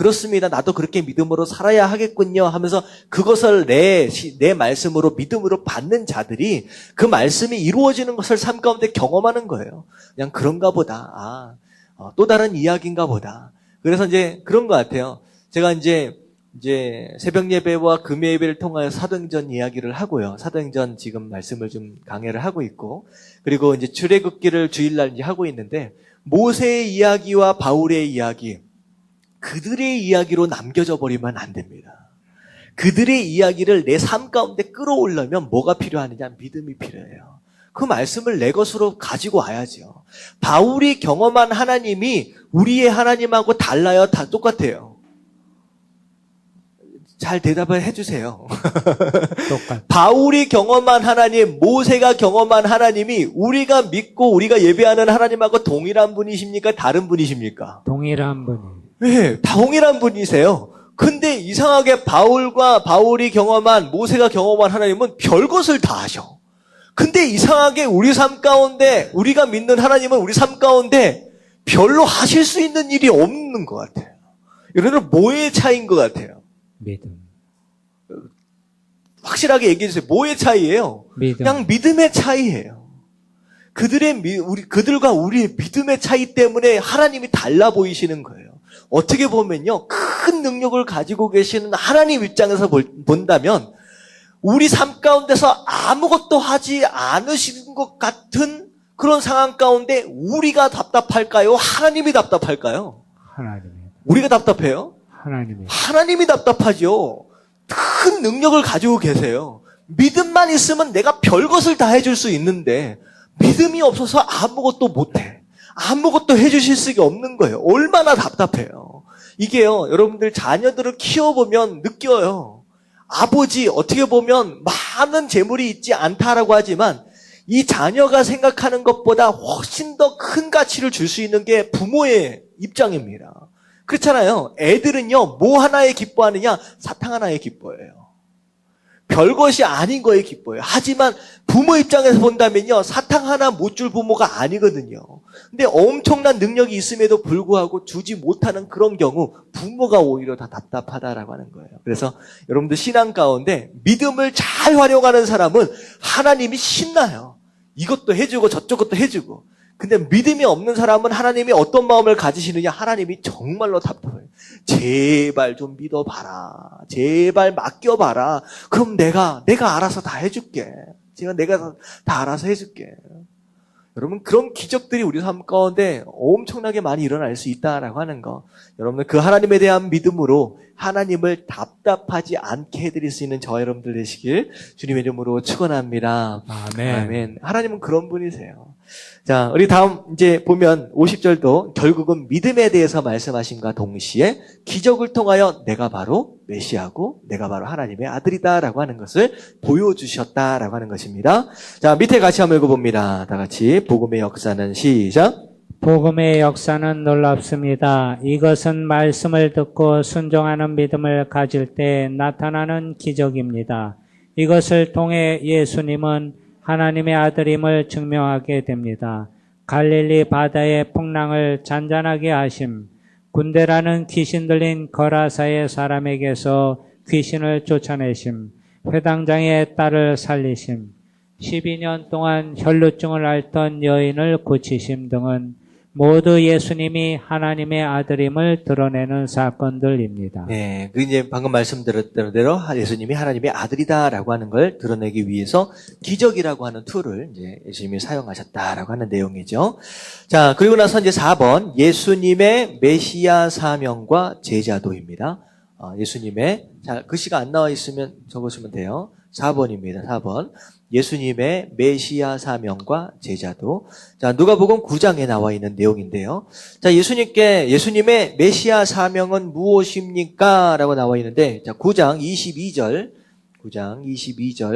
나도 그렇게 믿음으로 살아야 하겠군요 하면서 그것을 내 말씀으로 믿음으로 받는 자들이 그 말씀이 이루어지는 것을 삶 가운데 경험하는 거예요. 그냥 그런가 보다. 또 다른 이야기인가 보다. 그래서 이제 그런 것 같아요. 제가 이제 새벽 예배와 금요 예배를 통하여 사도행전 이야기를 하고요. 사도행전 지금 말씀을 좀 강해를 하고 있고, 그리고 이제 출애굽기를 주일날 이제 하고 있는데, 모세의 이야기와 바울의 이야기, 그들의 이야기로 남겨져 버리면 안 됩니다. 그들의 이야기를 내 삶 가운데 끌어오려면 뭐가 필요하느냐? 믿음이 필요해요. 그 말씀을 내 것으로 가지고 와야죠. 바울이 경험한 하나님이 우리의 하나님하고 달라요? 다 똑같아요. 잘 대답을 해주세요. 똑같. 바울이 경험한 하나님, 모세가 경험한 하나님이 우리가 믿고 우리가 예배하는 하나님하고 동일한 분이십니까? 다른 분이십니까? 동일한 분이. 네, 동일한 분이세요. 근데 이상하게 바울이 경험한, 모세가 경험한 하나님은 별것을 다 하셔. 근데 이상하게 우리 삶 가운데, 우리가 믿는 하나님은 우리 삶 가운데 별로 하실 수 있는 일이 없는 것 같아요. 이거는 뭐의 차이인 것 같아요? 믿음. 확실하게 얘기해 주세요. 뭐의 차이예요? 믿음. 그냥 믿음의 차이예요. 그들과 우리의 믿음의 차이 때문에 하나님이 달라 보이시는 거예요. 어떻게 보면요, 큰 능력을 가지고 계시는 하나님 입장에서 본다면 우리 삶 가운데서 아무것도 하지 않으시는 것 같은 그런 상황 가운데 우리가 답답할까요? 하나님이 답답할까요? 하나님이. 우리가 답답해요? 하나님이. 하나님이 답답하죠. 큰 능력을 가지고 계세요. 믿음만 있으면 내가 별것을 다 해줄 수 있는데 믿음이 없어서 아무것도 못해. 아무것도 해주실 수가 없는 거예요. 얼마나 답답해요. 이게요, 여러분들 자녀들을 키워보면 느껴요. 아버지, 어떻게 보면 많은 재물이 있지 않다라고 하지만 이 자녀가 생각하는 것보다 훨씬 더 큰 가치를 줄 수 있는 게 부모의 입장입니다. 그렇잖아요. 애들은요, 뭐 하나에 기뻐하느냐? 사탕 하나에 기뻐해요. 별것이 아닌 거에 기뻐해요. 하지만 부모 입장에서 본다면요, 사탕 하나 못 줄 부모가 아니거든요. 근데 엄청난 능력이 있음에도 불구하고 주지 못하는 그런 경우 부모가 오히려 다 답답하다라고 하는 거예요. 그래서 여러분들 신앙 가운데 믿음을 잘 활용하는 사람은 하나님이 신나요. 이것도 해주고 저쪽것도 해주고. 근데 믿음이 없는 사람은 하나님이 어떤 마음을 가지시느냐? 하나님이 정말로 답답해요. 제발 좀 믿어봐라. 제발 맡겨봐라. 그럼 내가 알아서 다 해줄게. 내가 다 알아서 해줄게. 여러분, 그런 기적들이 우리 삶 가운데 엄청나게 많이 일어날 수 있다라고 하는 거. 여러분, 그 하나님에 대한 믿음으로 하나님을 답답하지 않게 해드릴 수 있는 저와 여러분들 되시길 주님의 이름으로 축원합니다. 아멘. 아멘. 하나님은 그런 분이세요. 자, 우리 다음 이제 보면 50절도 결국은 믿음에 대해서 말씀하신과 동시에 기적을 통하여 내가 바로 메시아고 내가 바로 하나님의 아들이다라고 하는 것을 보여주셨다라고 하는 것입니다. 자, 밑에 같이 한번 읽어봅니다. 다 같이 복음의 역사는 시작. 복음의 역사는 놀랍습니다. 이것은 말씀을 듣고 순종하는 믿음을 가질 때 나타나는 기적입니다. 이것을 통해 예수님은 하나님의 아들임을 증명하게 됩니다. 갈릴리 바다의 풍랑을 잔잔하게 하심, 군대라는 귀신 들린 거라사의 사람에게서 귀신을 쫓아내심, 회당장의 딸을 살리심, 12년 동안 혈루증을 앓던 여인을 고치심 등은 모두 예수님이 하나님의 아들임을 드러내는 사건들입니다. 네, 그 이제 방금 말씀드렸던 대로 예수님이 하나님의 아들이다라고 하는 걸 드러내기 위해서 기적이라고 하는 툴을 이제 예수님이 사용하셨다라고 하는 내용이죠. 자, 그리고 나서 이제 4번 예수님의 메시아 사명과 제자도입니다. 예수님의 자, 글씨가 안 나와 있으면 적으시면 돼요. 4번입니다. 4번. 예수님의 메시아 사명과 제자도. 자, 누가복음 9장에 나와 있는 내용인데요. 자, 예수님의 메시아 사명은 무엇입니까? 라고 나와 있는데, 자, 9장 22절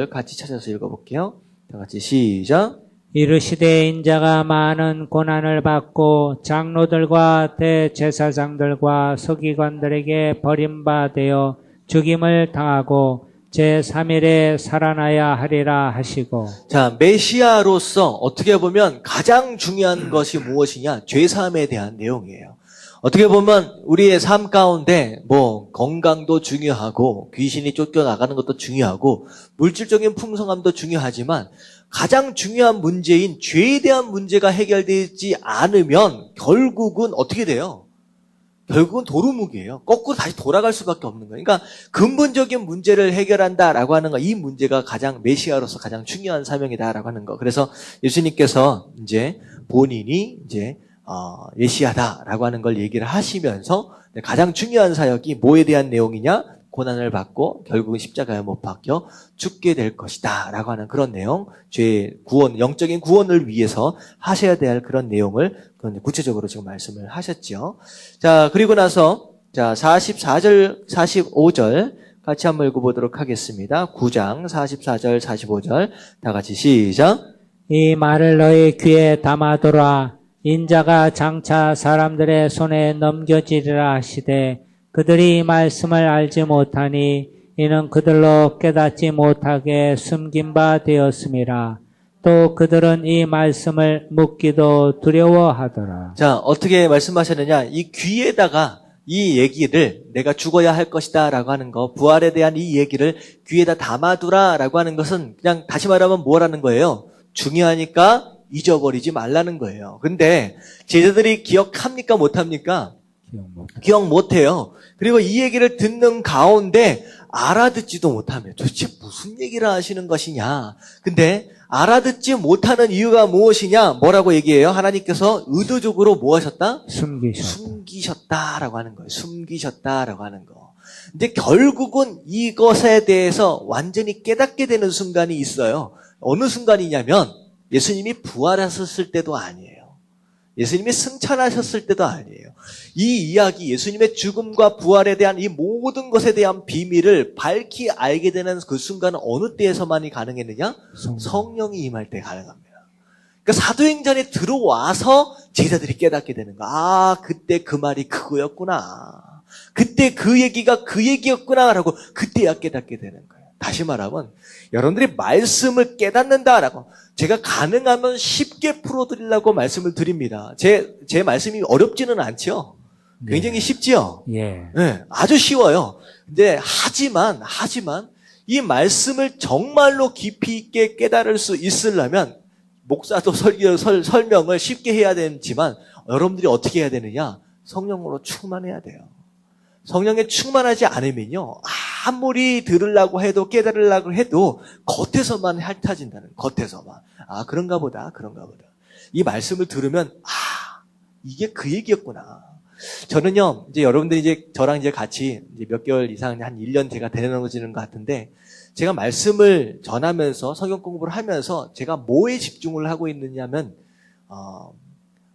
같이 찾아서 읽어볼게요. 다 같이 시작. 이르시되 인자가 많은 고난을 받고 장로들과 대제사장들과 서기관들에게 버림받아 죽임을 당하고 제3일에 살아나야 하리라 하시고. 자, 메시아로서 어떻게 보면 가장 중요한 것이 무엇이냐? 죄사함에 대한 내용이에요. 어떻게 보면 우리의 삶 가운데 건강도 중요하고 귀신이 쫓겨나가는 것도 중요하고 물질적인 풍성함도 중요하지만 가장 중요한 문제인 죄에 대한 문제가 해결되지 않으면 결국은 어떻게 돼요? 결국은 도루묵이에요. 거꾸로 다시 돌아갈 수밖에 없는 거예요. 그러니까 근본적인 문제를 해결한다라고 하는 거, 이 문제가 가장 메시아로서 가장 중요한 사명이다라고 하는 거. 그래서 예수님께서 이제 본인이 이제 메시아다라고 하는 걸 얘기를 하시면서 가장 중요한 사역이 뭐에 대한 내용이냐? 고난을 받고 결국은 십자가에 못 박혀 죽게 될 것이다 라고 하는 그런 내용, 죄 구원, 영적인 구원을 위해서 하셔야 될 그런 내용을 구체적으로 지금 말씀을 하셨죠. 자, 그리고 나서 44절, 45절 같이 한번 읽어보도록 하겠습니다. 9장 44절, 45절 다 같이 시작. 이 말을 너희 귀에 담아두라. 인자가 장차 사람들의 손에 넘겨지리라 하시되 그들이 말씀을 알지 못하니 이는 그들로 깨닫지 못하게 숨긴 바 되었음이라. 또 그들은 이 말씀을 묻기도 두려워하더라. 자, 어떻게 말씀하셨느냐? 이 귀에다가 이 얘기를 내가 죽어야 할 것이다 라고 하는 거, 부활에 대한 이 얘기를 귀에다 담아두라 라고 하는 것은 그냥 다시 말하면 뭐라는 거예요? 중요하니까 잊어버리지 말라는 거예요. 근데 제자들이 기억합니까? 못합니까? 기억 못해요. 그리고 이 얘기를 듣는 가운데 알아듣지도 못하며 도대체 무슨 얘기를 하시는 것이냐. 근데 알아듣지 못하는 이유가 무엇이냐. 뭐라고 얘기해요? 하나님께서 의도적으로 뭐 하셨다? 숨기셨다라고 하는 거예요. 숨기셨다라고 하는 거. 근데 결국은 이것에 대해서 완전히 깨닫게 되는 순간이 있어요. 어느 순간이냐면 예수님이 부활하셨을 때도 아니에요. 예수님이 승천하셨을 때도 아니에요. 이 이야기, 예수님의 죽음과 부활에 대한 이 모든 것에 대한 비밀을 밝히 알게 되는 그 순간은 어느 때에서만이 가능했느냐? 성령이 임할 때 가능합니다. 그러니까 사도행전에 들어와서 제자들이 깨닫게 되는 거야. 아, 그때 그 말이 그거였구나. 그때 그 얘기가 그 얘기였구나라고 그때야 깨닫게 되는 거예요. 다시 말하면 여러분들이 말씀을 깨닫는다라고 제가 가능하면 쉽게 풀어드리려고 말씀을 드립니다. 제 말씀이 어렵지는 않죠? 굉장히 쉽지요? 예. 네, 아주 쉬워요. 근데 하지만 이 말씀을 정말로 깊이 있게 깨달을 수 있으려면 목사도 설명을 쉽게 해야 되지만 여러분들이 어떻게 해야 되느냐? 성령으로 충만해야 돼요. 성령에 충만하지 않으면요, 아무리 들으려고 해도 깨달으려고 해도 겉에서만 핥아진다는, 겉에서만. 아, 그런가 보다. 이 말씀을 들으면, 이게 그 얘기였구나. 저는요, 이제 여러분들이 이제 저랑 이제 같이 이제 몇 개월 이상, 한 1년 제가 되어지는 것 같은데, 제가 말씀을 전하면서, 성경 공부를 하면서, 제가 뭐에 집중을 하고 있느냐면,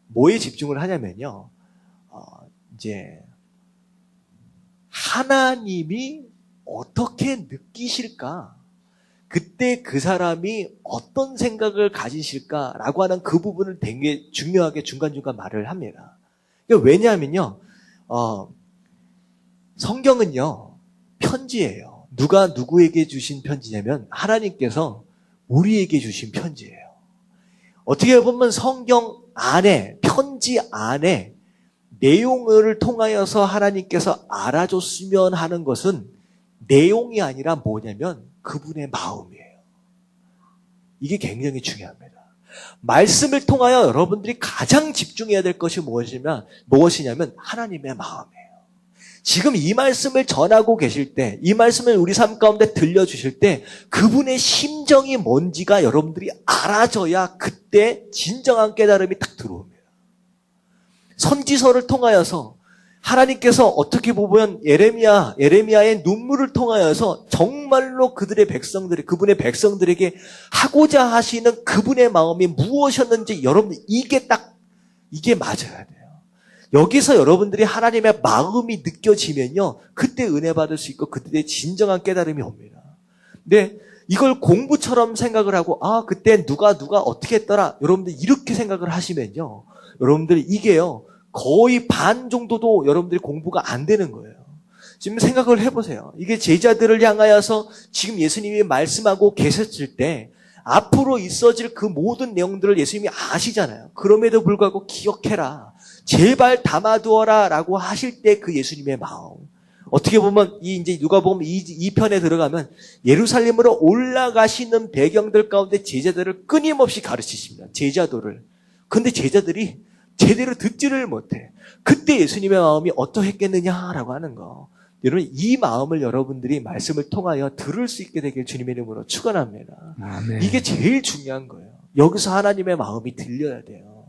뭐에 집중을 하냐면요, 이제, 하나님이 어떻게 느끼실까? 그때 그 사람이 어떤 생각을 가지실까라고 하는 그 부분을 되게 중요하게 중간중간 말을 합니다. 왜냐하면요, 성경은요, 편지예요. 누가 누구에게 주신 편지냐면 하나님께서 우리에게 주신 편지예요. 어떻게 보면 성경 안에, 편지 안에 내용을 통하여서 하나님께서 알아줬으면 하는 것은 내용이 아니라 뭐냐면 그분의 마음이에요. 이게 굉장히 중요합니다. 말씀을 통하여 여러분들이 가장 집중해야 될 것이 무엇이냐면 하나님의 마음이에요. 지금 이 말씀을 전하고 계실 때, 이 말씀을 우리 삶 가운데 들려주실 때 그분의 심정이 뭔지가 여러분들이 알아져야 그때 진정한 깨달음이 딱 들어옵니다. 선지서를 통하여서 하나님께서 어떻게 보면 예레미야의 눈물을 통하여서 정말로 그분의 백성들에게 하고자 하시는 그분의 마음이 무엇이었는지 여러분 이게 맞아야 돼요. 여기서 여러분들이 하나님의 마음이 느껴지면요, 그때 은혜 받을 수 있고 그때 진정한 깨달음이 옵니다. 근데 이걸 공부처럼 생각을 하고 그때 누가 어떻게 했더라, 여러분들 이렇게 생각을 하시면요, 여러분들이 이게요 거의 반 정도도 여러분들이 공부가 안 되는 거예요. 지금 생각을 해보세요. 이게 제자들을 향하여서 지금 예수님이 말씀하고 계셨을 때 앞으로 있어질 그 모든 내용들을 예수님이 아시잖아요. 그럼에도 불구하고 기억해라, 제발 담아두어라 라고 하실 때 그 예수님의 마음, 어떻게 보면 이제 누가복음 2편에 들어가면 예루살렘으로 올라가시는 배경들 가운데 제자들을 끊임없이 가르치십니다. 제자도를. 근데 제자들이 제대로 듣지를 못해. 그때 예수님의 마음이 어떠했겠느냐라고 하는 거. 여러분, 이 마음을 여러분들이 말씀을 통하여 들을 수 있게 되길 주님의 이름으로 축원합니다. 아멘. 이게 제일 중요한 거예요. 여기서 하나님의 마음이 들려야 돼요.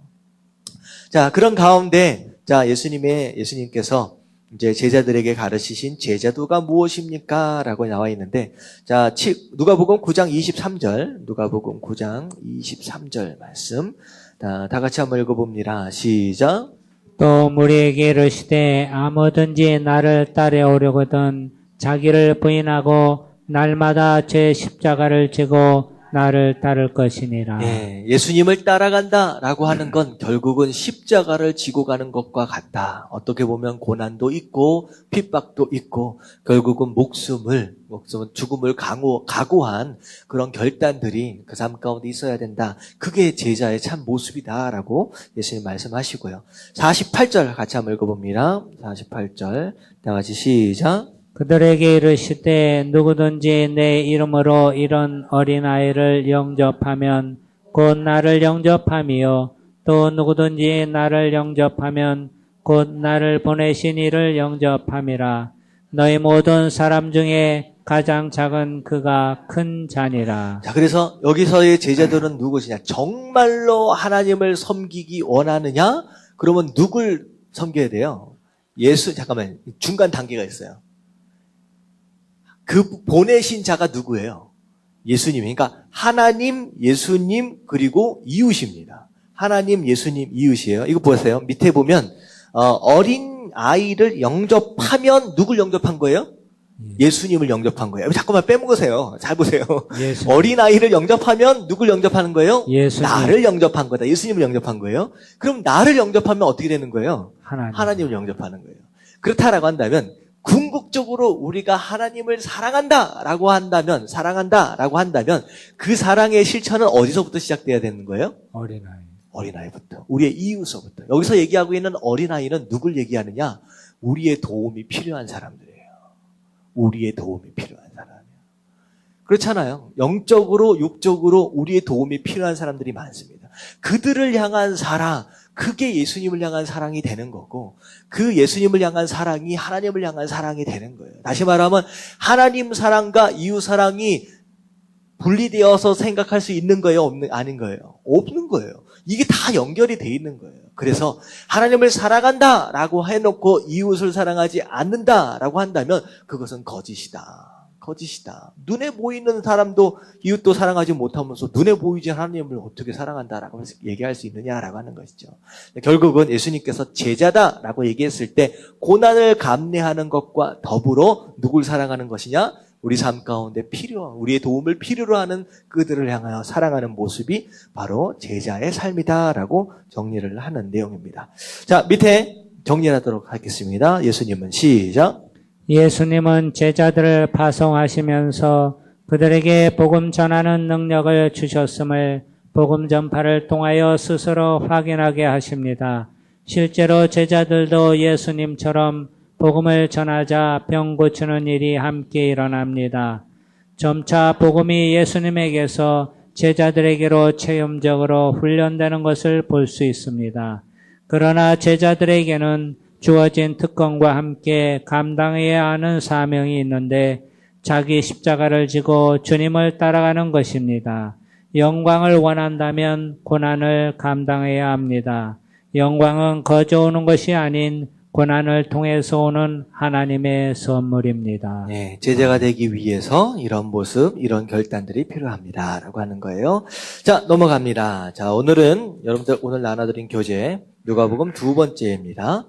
자, 그런 가운데 예수님께서 이제 제자들에게 가르치신 제자도가 무엇입니까? 라고 나와 있는데, 자, 누가복음 9장 23절, 누가복음 9장 23절 말씀. 다 같이 한번 읽어봅니다. 시작. 또 무리에게 이르시되 아무든지 나를 따라오려거든 자기를 부인하고 날마다 제 십자가를 지고 나를 따를 것이니라. 예수님을 따라간다라고 하는 건 결국은 십자가를 지고 가는 것과 같다. 어떻게 보면 고난도 있고 핍박도 있고 결국은 죽음을 각오한 그런 결단들이 그 삶 가운데 있어야 된다. 그게 제자의 참 모습이다라고 예수님 말씀하시고요. 48절 같이 한번 읽어봅니다. 48절 다 같이 시작. 그들에게 이르시되 누구든지 내 이름으로 이런 어린아이를 영접하면 곧 나를 영접함이요 또 누구든지 나를 영접하면 곧 나를 보내신 이를 영접함이라. 너희 모든 사람 중에 가장 작은 그가 큰 자니라. 자, 그래서 여기서의 제자들은 누구시냐? 정말로 하나님을 섬기기 원하느냐? 그러면 누굴 섬겨야 돼요? 잠깐만, 중간 단계가 있어요. 그 보내신 자가 누구예요? 예수님. 그러니까 하나님, 예수님, 그리고 이웃입니다. 하나님, 예수님, 이웃이에요. 이거 보세요. 밑에 보면 어린 아이를 영접하면 누굴 영접한 거예요? 예수님을 영접한 거예요. 잠깐만 빼먹으세요. 잘 보세요. 예수님. 어린 아이를 영접하면 누굴 영접하는 거예요? 예수님. 나를 영접한 거다. 예수님을 영접한 거예요. 그럼 나를 영접하면 어떻게 되는 거예요? 하나님을 영접하는 거예요. 그렇다라고 한다면 궁극적으로 우리가 하나님을 사랑한다라고 한다면 그 사랑의 실천은 어디서부터 시작돼야 되는 거예요? 어린아이부터. 우리의 이웃서부터. 여기서 얘기하고 있는 어린아이는 누굴 얘기하느냐? 우리의 도움이 필요한 사람들이에요. 우리의 도움이 필요한 사람이에요. 그렇잖아요. 영적으로, 육적으로 우리의 도움이 필요한 사람들이 많습니다. 그들을 향한 사랑, 그게 예수님을 향한 사랑이 되는 거고, 그 예수님을 향한 사랑이 하나님을 향한 사랑이 되는 거예요. 다시 말하면 하나님 사랑과 이웃 사랑이 분리되어서 생각할 수 있는 거예요? 아닌 거예요? 없는 거예요. 이게 다 연결이 돼 있는 거예요. 그래서 하나님을 사랑한다라고 해놓고 이웃을 사랑하지 않는다라고 한다면 그것은 거짓이다. 눈에 보이는 사람도 이웃도 사랑하지 못하면서 눈에 보이지 하나님을 어떻게 사랑한다라고 얘기할 수 있느냐라고 하는 것이죠. 결국은 예수님께서 제자다라고 얘기했을 때 고난을 감내하는 것과 더불어 누굴 사랑하는 것이냐? 우리 삶 가운데 우리의 도움을 필요로 하는 그들을 향하여 사랑하는 모습이 바로 제자의 삶이다라고 정리를 하는 내용입니다. 자, 밑에 정리하도록 하겠습니다. 예수님은 시작. 예수님은 제자들을 파송하시면서 그들에게 복음 전하는 능력을 주셨음을 복음 전파를 통하여 스스로 확인하게 하십니다. 실제로 제자들도 예수님처럼 복음을 전하자 병 고치는 일이 함께 일어납니다. 점차 복음이 예수님에게서 제자들에게로 체험적으로 훈련되는 것을 볼 수 있습니다. 그러나 제자들에게는 주어진 특권과 함께 감당해야 하는 사명이 있는데 자기 십자가를 지고 주님을 따라가는 것입니다. 영광을 원한다면 고난을 감당해야 합니다. 영광은 거저 오는 것이 아닌 고난을 통해서 오는 하나님의 선물입니다. 네, 제자가 되기 위해서 이런 모습, 이런 결단들이 필요합니다라고 하는 거예요. 자, 넘어갑니다. 자, 오늘은 여러분들 오늘 나눠드린 교재 누가복음 2번째입니다.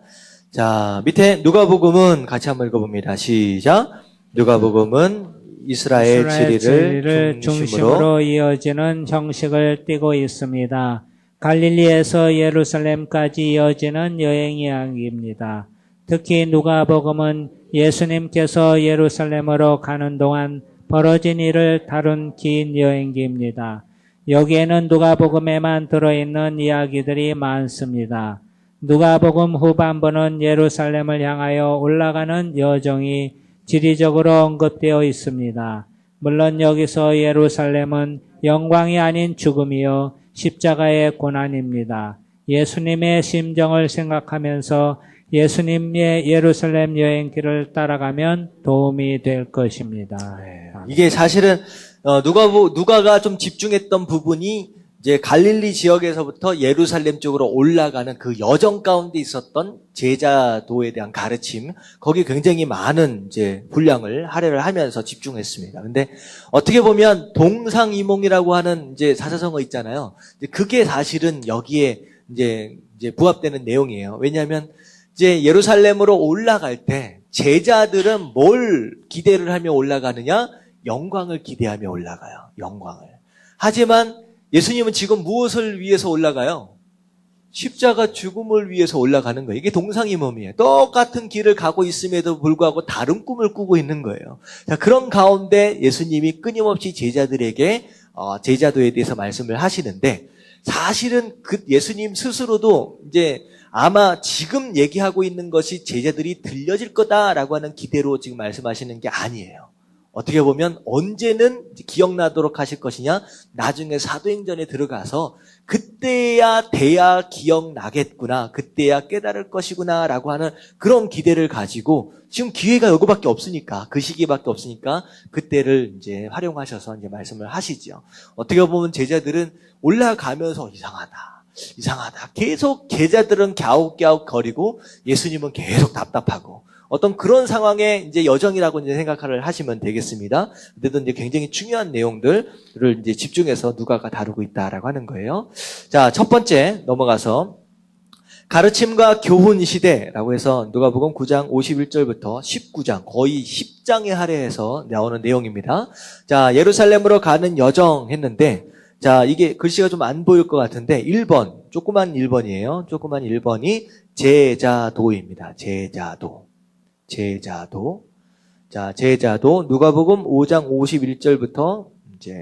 자, 밑에 누가복음은 같이 한번 읽어봅니다. 시작. 누가복음은 이스라엘 진리를 중심으로 이어지는 형식을 띠고 있습니다. 갈릴리에서 예루살렘까지 이어지는 여행 이야기입니다. 특히 누가복음은 예수님께서 예루살렘으로 가는 동안 벌어진 일을 다룬 긴 여행기입니다. 여기에는 누가복음에만 들어있는 이야기들이 많습니다. 누가복음 후반부는 예루살렘을 향하여 올라가는 여정이 지리적으로 언급되어 있습니다. 물론 여기서 예루살렘은 영광이 아닌 죽음이요 십자가의 고난입니다. 예수님의 심정을 생각하면서 예수님의 예루살렘 여행길을 따라가면 도움이 될 것입니다. 이게 사실은 누가가 좀 집중했던 부분이 이제 갈릴리 지역에서부터 예루살렘 쪽으로 올라가는 그 여정 가운데 있었던 제자도에 대한 가르침, 거기 굉장히 많은 이제 분량을 할애를 하면서 집중했습니다. 근데 어떻게 보면 동상이몽이라고 하는 이제 사사성어 있잖아요. 그게 사실은 여기에 이제 부합되는 내용이에요. 왜냐하면 이제 예루살렘으로 올라갈 때 제자들은 뭘 기대를 하며 올라가느냐? 영광을 기대하며 올라가요. 영광을. 하지만 예수님은 지금 무엇을 위해서 올라가요? 십자가 죽음을 위해서 올라가는 거예요. 이게 동상이몽이에요. 똑같은 길을 가고 있음에도 불구하고 다른 꿈을 꾸고 있는 거예요. 자, 그런 가운데 예수님이 끊임없이 제자들에게 제자도에 대해서 말씀을 하시는데, 사실은 그 예수님 스스로도 이제 아마 지금 얘기하고 있는 것이 제자들이 들려질 거다라고 하는 기대로 지금 말씀하시는 게 아니에요. 어떻게 보면 언제는 기억나도록 하실 것이냐? 나중에 사도행전에 들어가서 그때야 돼야 기억나겠구나, 그때야 깨달을 것이구나 라고 하는 그런 기대를 가지고, 지금 기회가 요거밖에 없으니까, 그 시기밖에 없으니까 그때를 이제 활용하셔서 이제 말씀을 하시죠. 어떻게 보면 제자들은 올라가면서 이상하다 계속 제자들은 갸웃갸웃 거리고 예수님은 계속 답답하고, 어떤 그런 상황의 이제 여정이라고 이제 생각을 하시면 되겠습니다. 그래도 이제 굉장히 중요한 내용들을 이제 집중해서 누가가 다루고 있다라고 하는 거예요. 자, 첫 번째 넘어가서 가르침과 교훈 시대라고 해서 누가복음 9장 51절부터 19장, 거의 10장에 할애해서 나오는 내용입니다. 자, 예루살렘으로 가는 여정 했는데, 자, 이게 글씨가 좀 안 보일 것 같은데 1번, 조그만 1번이에요. 조그만 1번이 제자도입니다. 제자도. 자, 제자도. 누가복음 5장 51절부터 이제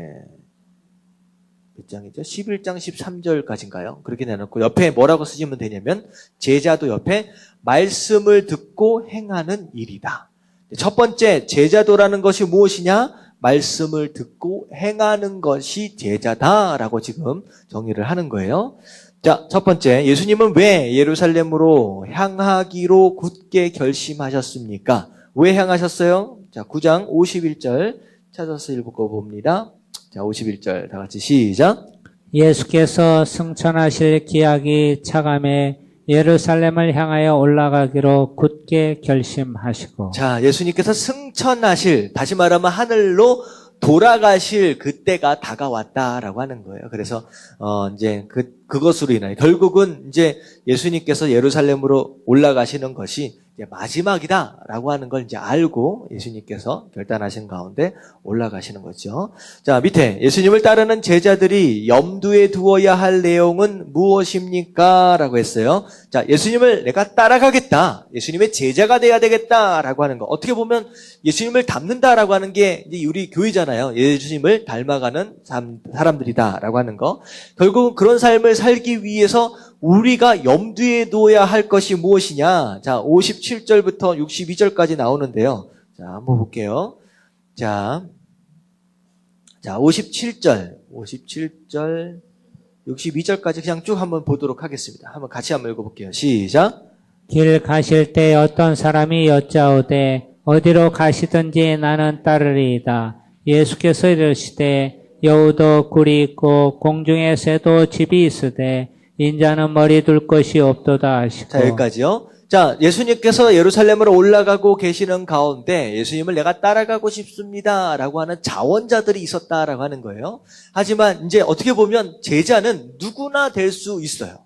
몇 장이죠? 11장 13절까지인가요? 그렇게 내놓고 옆에 뭐라고 쓰시면 되냐면 제자도 옆에 말씀을 듣고 행하는 일이다. 첫 번째, 제자도라는 것이 무엇이냐? 말씀을 듣고 행하는 것이 제자다라고 지금 정의를 하는 거예요. 자, 첫 번째, 예수님은 왜 예루살렘으로 향하기로 굳게 결심하셨습니까? 왜 향하셨어요? 자, 9장 51절 찾아서 읽어봅니다. 자, 51절 다 같이 시작. 예수께서 승천하실 기약이 차감해 예루살렘을 향하여 올라가기로 굳게 결심하시고. 자, 예수님께서 승천하실, 다시 말하면 하늘로 돌아가실 그때가 다가왔다라고 하는 거예요. 그래서 이제 그것으로 인하여 결국은 이제 예수님께서 예루살렘으로 올라가시는 것이 이제 마지막이다라고 하는 걸 이제 알고 예수님께서 결단하신 가운데 올라가시는 거죠. 자, 밑에 예수님을 따르는 제자들이 염두에 두어야 할 내용은 무엇입니까? 라고 했어요. 자, 예수님을 내가 따라가겠다, 예수님의 제자가 돼야 되겠다라고 하는 거. 어떻게 보면 예수님을 닮는다라고 하는 게 이제 우리 교회잖아요. 예수님을 닮아가는 사람들이다라고 하는 거. 결국 그런 삶을 살기 위해서 우리가 염두에 두어야 할 것이 무엇이냐? 자, 57절부터 62절까지 나오는데요. 자, 한번 볼게요. 자, 57절, 62절까지 그냥 쭉 한번 보도록 하겠습니다. 한번 같이 한번 읽어볼게요. 시작. 길 가실 때 어떤 사람이 여짜오되 어디로 가시든지 나는 따르리이다. 예수께서 이르시되 여우도 굴이 있고 공중의 새도 집이 있으되 인자는 머리 둘 것이 없도다 하시고. 자, 여기까지요. 자, 예수님께서 예루살렘으로 올라가고 계시는 가운데 예수님을 내가 따라가고 싶습니다 라고 하는 자원자들이 있었다라고 하는 거예요. 하지만 이제 어떻게 보면 제자는 누구나 될 수 있어요.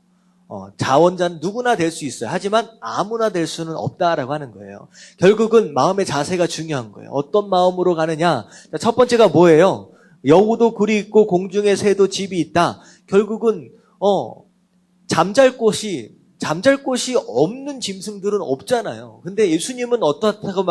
자원자는 누구나 될 수 있어요. 하지만 아무나 될 수는 없다라고 하는 거예요. 결국은 마음의 자세가 중요한 거예요. 어떤 마음으로 가느냐. 자, 첫 번째가 뭐예요? 여우도 굴이 있고 공중에 새도 집이 있다. 결국은 잠잘 곳이 없는 짐승들은 없잖아요. 근데 예수님은 어떻다고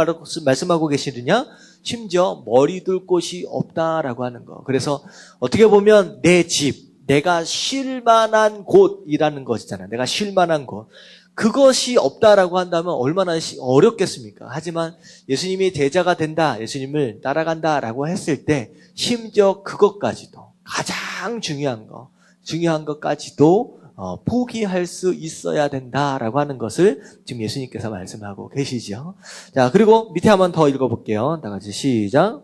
말씀하고 계시느냐? 심지어 머리 둘 곳이 없다라고 하는 거. 그래서 어떻게 보면 내 집, 내가 쉴 만한 곳이라는 것이잖아요. 내가 쉴 만한 곳. 그것이 없다라고 한다면 얼마나 어렵겠습니까? 하지만 예수님이 제자가 된다, 예수님을 따라간다라고 했을 때 심지어 그것까지도 가장 중요한 것까지도 포기할 수 있어야 된다라고 하는 것을 지금 예수님께서 말씀하고 계시죠. 자, 그리고 밑에 한번 더 읽어볼게요. 다 같이 시작.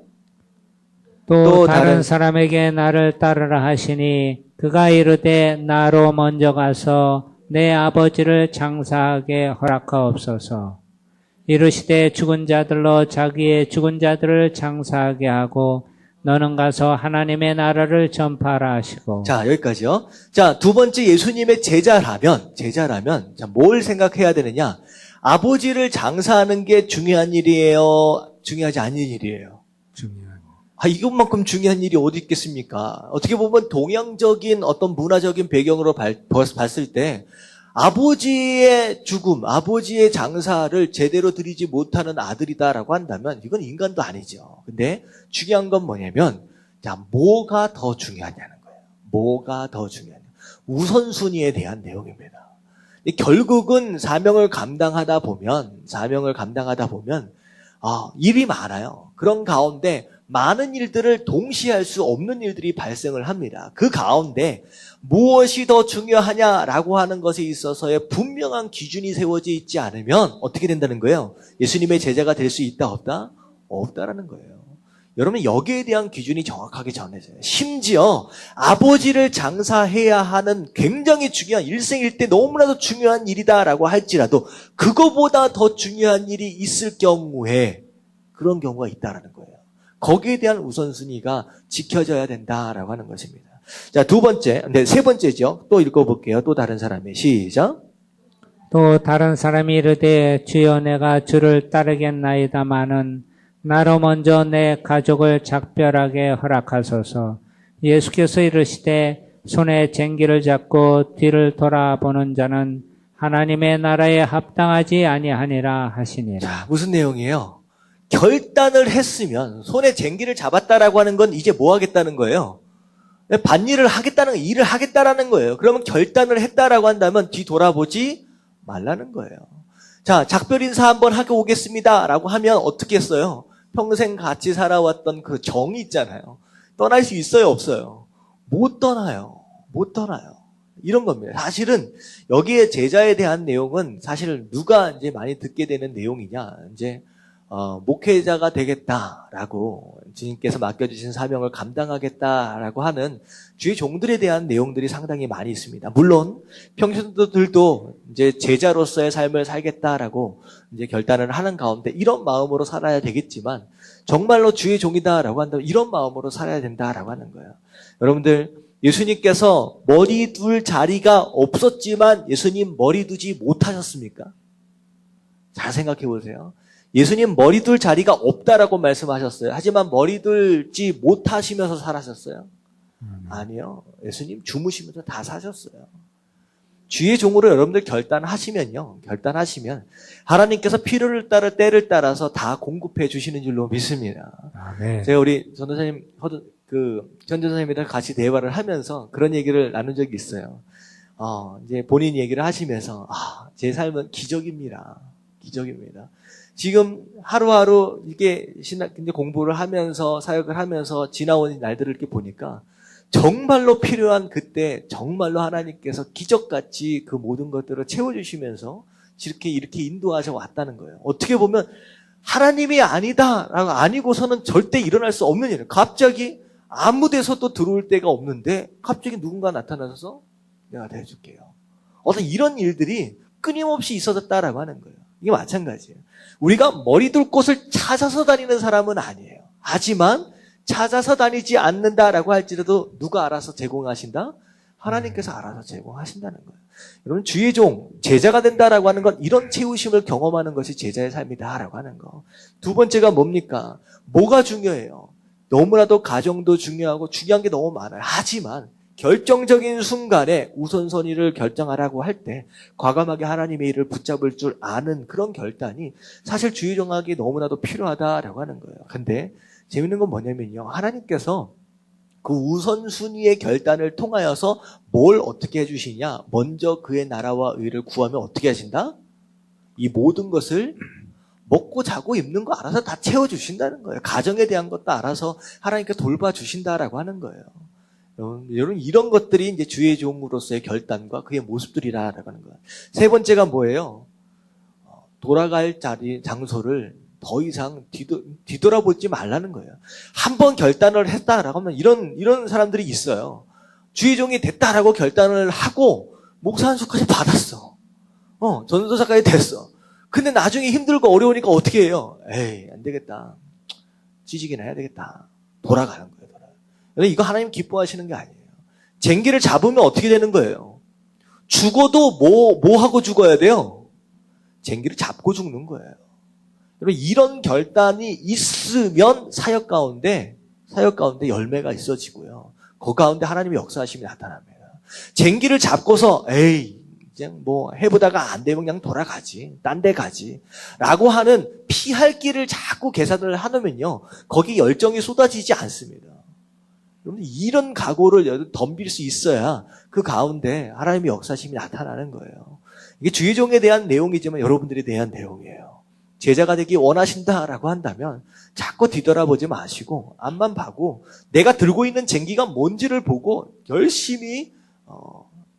또 다른 사람에게 나를 따르라 하시니 그가 이르되 나로 먼저 가서 내 아버지를 장사하게 허락하옵소서. 이르시되 죽은 자들로 자기의 죽은 자들을 장사하게 하고 너는 가서 하나님의 나라를 전파하라 하시고. 자, 여기까지요. 자, 두 번째 예수님의 제자라면 자, 뭘 생각해야 되느냐? 아버지를 장사하는 게 중요한 일이에요? 중요하지 않은 일이에요? 이것만큼 중요한 일이 어디 있겠습니까? 어떻게 보면 동양적인 어떤 문화적인 배경으로 봤을 때 아버지의 죽음, 아버지의 장사를 제대로 드리지 못하는 아들이다라고 한다면 이건 인간도 아니죠. 근데 중요한 건 뭐냐면, 자, 뭐가 더 중요하냐는 거예요. 뭐가 더 중요하냐. 우선순위에 대한 내용입니다. 결국은 사명을 감당하다 보면 일이 많아요. 그런 가운데 많은 일들을 동시에 할 수 없는 일들이 발생을 합니다. 그 가운데 무엇이 더 중요하냐라고 하는 것에 있어서의 분명한 기준이 세워져 있지 않으면 어떻게 된다는 거예요? 예수님의 제자가 될 수 있다, 없다? 없다라는 거예요. 여러분, 여기에 대한 기준이 정확하게 정해져요. 심지어 아버지를 장사해야 하는 굉장히 중요한, 일생일대 너무나도 중요한 일이다라고 할지라도 그거보다 더 중요한 일이 있을 경우에 그런 경우가 있다라는 거예요. 거기에 대한 우선순위가 지켜져야 된다라고 하는 것입니다. 자, 세 번째죠. 또 읽어볼게요. 또 다른 사람의 시작. 또 다른 사람이 이르되 주여 내가 주를 따르겠나이다마는 나로 먼저 내 가족을 작별하게 허락하소서. 예수께서 이르시되 손에 쟁기를 잡고 뒤를 돌아보는 자는 하나님의 나라에 합당하지 아니하니라 하시니라. 자, 무슨 내용이에요? 결단을 했으면, 손에 쟁기를 잡았다라고 하는 건 이제 뭐 하겠다는 거예요? 일을 하겠다라는 거예요. 그러면 결단을 했다라고 한다면 뒤 돌아보지 말라는 거예요. 자, 작별 인사 한번 하고 오겠습니다 라고 하면 어떻게 했어요? 평생 같이 살아왔던 그 정이 있잖아요. 떠날 수 있어요, 없어요? 못 떠나요. 이런 겁니다. 사실은 여기에 제자에 대한 내용은 사실 누가 이제 많이 듣게 되는 내용이냐, 이제 목회자가 되겠다라고 주님께서 맡겨주신 사명을 감당하겠다라고 하는 주의 종들에 대한 내용들이 상당히 많이 있습니다. 물론 평신도들도 이제 제자로서의 삶을 살겠다라고 이제 결단을 하는 가운데 이런 마음으로 살아야 되겠지만 정말로 주의 종이다라고 한다면 이런 마음으로 살아야 된다라고 하는 거예요. 여러분들, 예수님께서 머리 둘 자리가 없었지만 예수님 머리 두지 못하셨습니까? 잘 생각해 보세요. 예수님 머리 둘 자리가 없다라고 말씀하셨어요. 하지만 머리 둘지 못하시면서 살아셨어요? 아니요. 예수님 주무시면서 다 사셨어요. 주의 종으로 여러분들 결단하시면 하나님께서 필요를 따라 때를 따라서 다 공급해 주시는 줄로 믿습니다. 네. 제가 우리 전도사님, 전도사님이랑 같이 대화를 하면서 그런 얘기를 나눈 적이 있어요. 이제 본인 얘기를 하시면서, 제 삶은 기적입니다. 지금 하루하루 이게 공부를 하면서 사역을 하면서 지나온 날들을 이렇게 보니까 정말로 필요한 그때 정말로 하나님께서 기적같이 그 모든 것들을 채워주시면서 이렇게 인도하셔 왔다는 거예요. 어떻게 보면 하나님이 아니다라고 아니고서는 절대 일어날 수 없는 일이에요. 갑자기 아무 데서도 들어올 데가 없는데 갑자기 누군가 나타나서 내가 대해줄게요. 어떤 이런 일들이 끊임없이 있어졌다라고 하는 거예요. 이게 마찬가지예요. 우리가 머리 둘 곳을 찾아서 다니는 사람은 아니에요. 하지만 찾아서 다니지 않는다라고 할지라도 누가 알아서 제공하신다? 하나님께서 알아서 제공하신다는 거예요. 여러분, 주의 종, 제자가 된다라고 하는 건 이런 채우심을 경험하는 것이 제자의 삶이다라고 하는 거. 두 번째가 뭡니까? 뭐가 중요해요? 너무나도 가정도 중요하고 중요한 게 너무 많아요. 하지만 결정적인 순간에 우선순위를 결정하라고 할 때 과감하게 하나님의 일을 붙잡을 줄 아는 그런 결단이 사실 주의 종학이 너무나도 필요하다라고 하는 거예요. 근데 재밌는 건 뭐냐면요. 하나님께서 그 우선순위의 결단을 통하여서 뭘 어떻게 해주시냐? 먼저 그의 나라와 의를 구하면 어떻게 하신다? 이 모든 것을 먹고 자고 입는 거 알아서 다 채워주신다는 거예요. 가정에 대한 것도 알아서 하나님께 돌봐주신다라고 하는 거예요. 여러분, 이런 것들이 이제 주의 종으로서의 결단과 그의 모습들이라고 하는 거예요. 세 번째가 뭐예요? 돌아갈 장소를 더 이상 뒤돌아보지 말라는 거예요. 한 번 결단을 했다라고 하면 이런 사람들이 있어요. 주의 종이 됐다라고 결단을 하고 목사 안수까지 받았어. 전도사까지 됐어. 근데 나중에 힘들고 어려우니까 어떻게 해요? 에이, 안 되겠다. 취직이나 해야 되겠다. 돌아가는 거예요. 이거 하나님 기뻐하시는 게 아니에요. 쟁기를 잡으면 어떻게 되는 거예요? 죽어도 뭐 하고 죽어야 돼요? 쟁기를 잡고 죽는 거예요. 여러분, 이런 결단이 있으면 사역 가운데 열매가 있어지고요. 그 가운데 하나님의 역사하심이 나타납니다. 쟁기를 잡고서 에이, 이제 해보다가 안 되면 그냥 돌아가지, 딴 데 가지 라고 하는 피할 길을 자꾸 계산을 하면요, 거기 열정이 쏟아지지 않습니다. 여러분, 이런 각오를 덤빌 수 있어야 그 가운데 하나님의 역사심이 나타나는 거예요. 이게 주의 종에 대한 내용이지만 여러분들에 대한 내용이에요. 제자가 되기 원하신다라고 한다면 자꾸 뒤돌아보지 마시고 앞만 봐고 내가 들고 있는 쟁기가 뭔지를 보고 열심히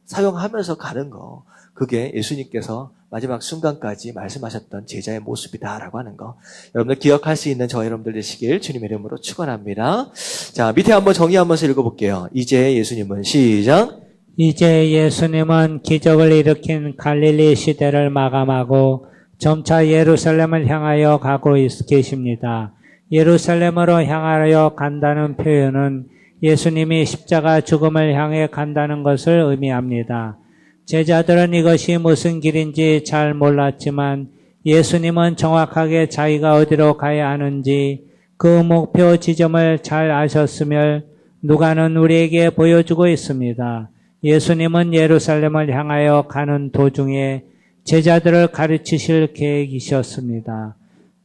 사용하면서 가는 거, 그게 예수님께서 마지막 순간까지 말씀하셨던 제자의 모습이다라고 하는 거, 여러분들 기억할 수 있는 저 여러분들 되시길 주님의 이름으로 축원합니다. 자, 밑에 한번 정의 한번 읽어볼게요. 이제 예수님은 시작. 이제 예수님은 기적을 일으킨 갈릴리 시대를 마감하고 점차 예루살렘을 향하여 가고 계십니다. 예루살렘으로 향하여 간다는 표현은 예수님이 십자가 죽음을 향해 간다는 것을 의미합니다. 제자들은 이것이 무슨 길인지 잘 몰랐지만 예수님은 정확하게 자기가 어디로 가야 하는지 그 목표 지점을 잘 아셨으며 누가는 우리에게 보여주고 있습니다. 예수님은 예루살렘을 향하여 가는 도중에 제자들을 가르치실 계획이셨습니다.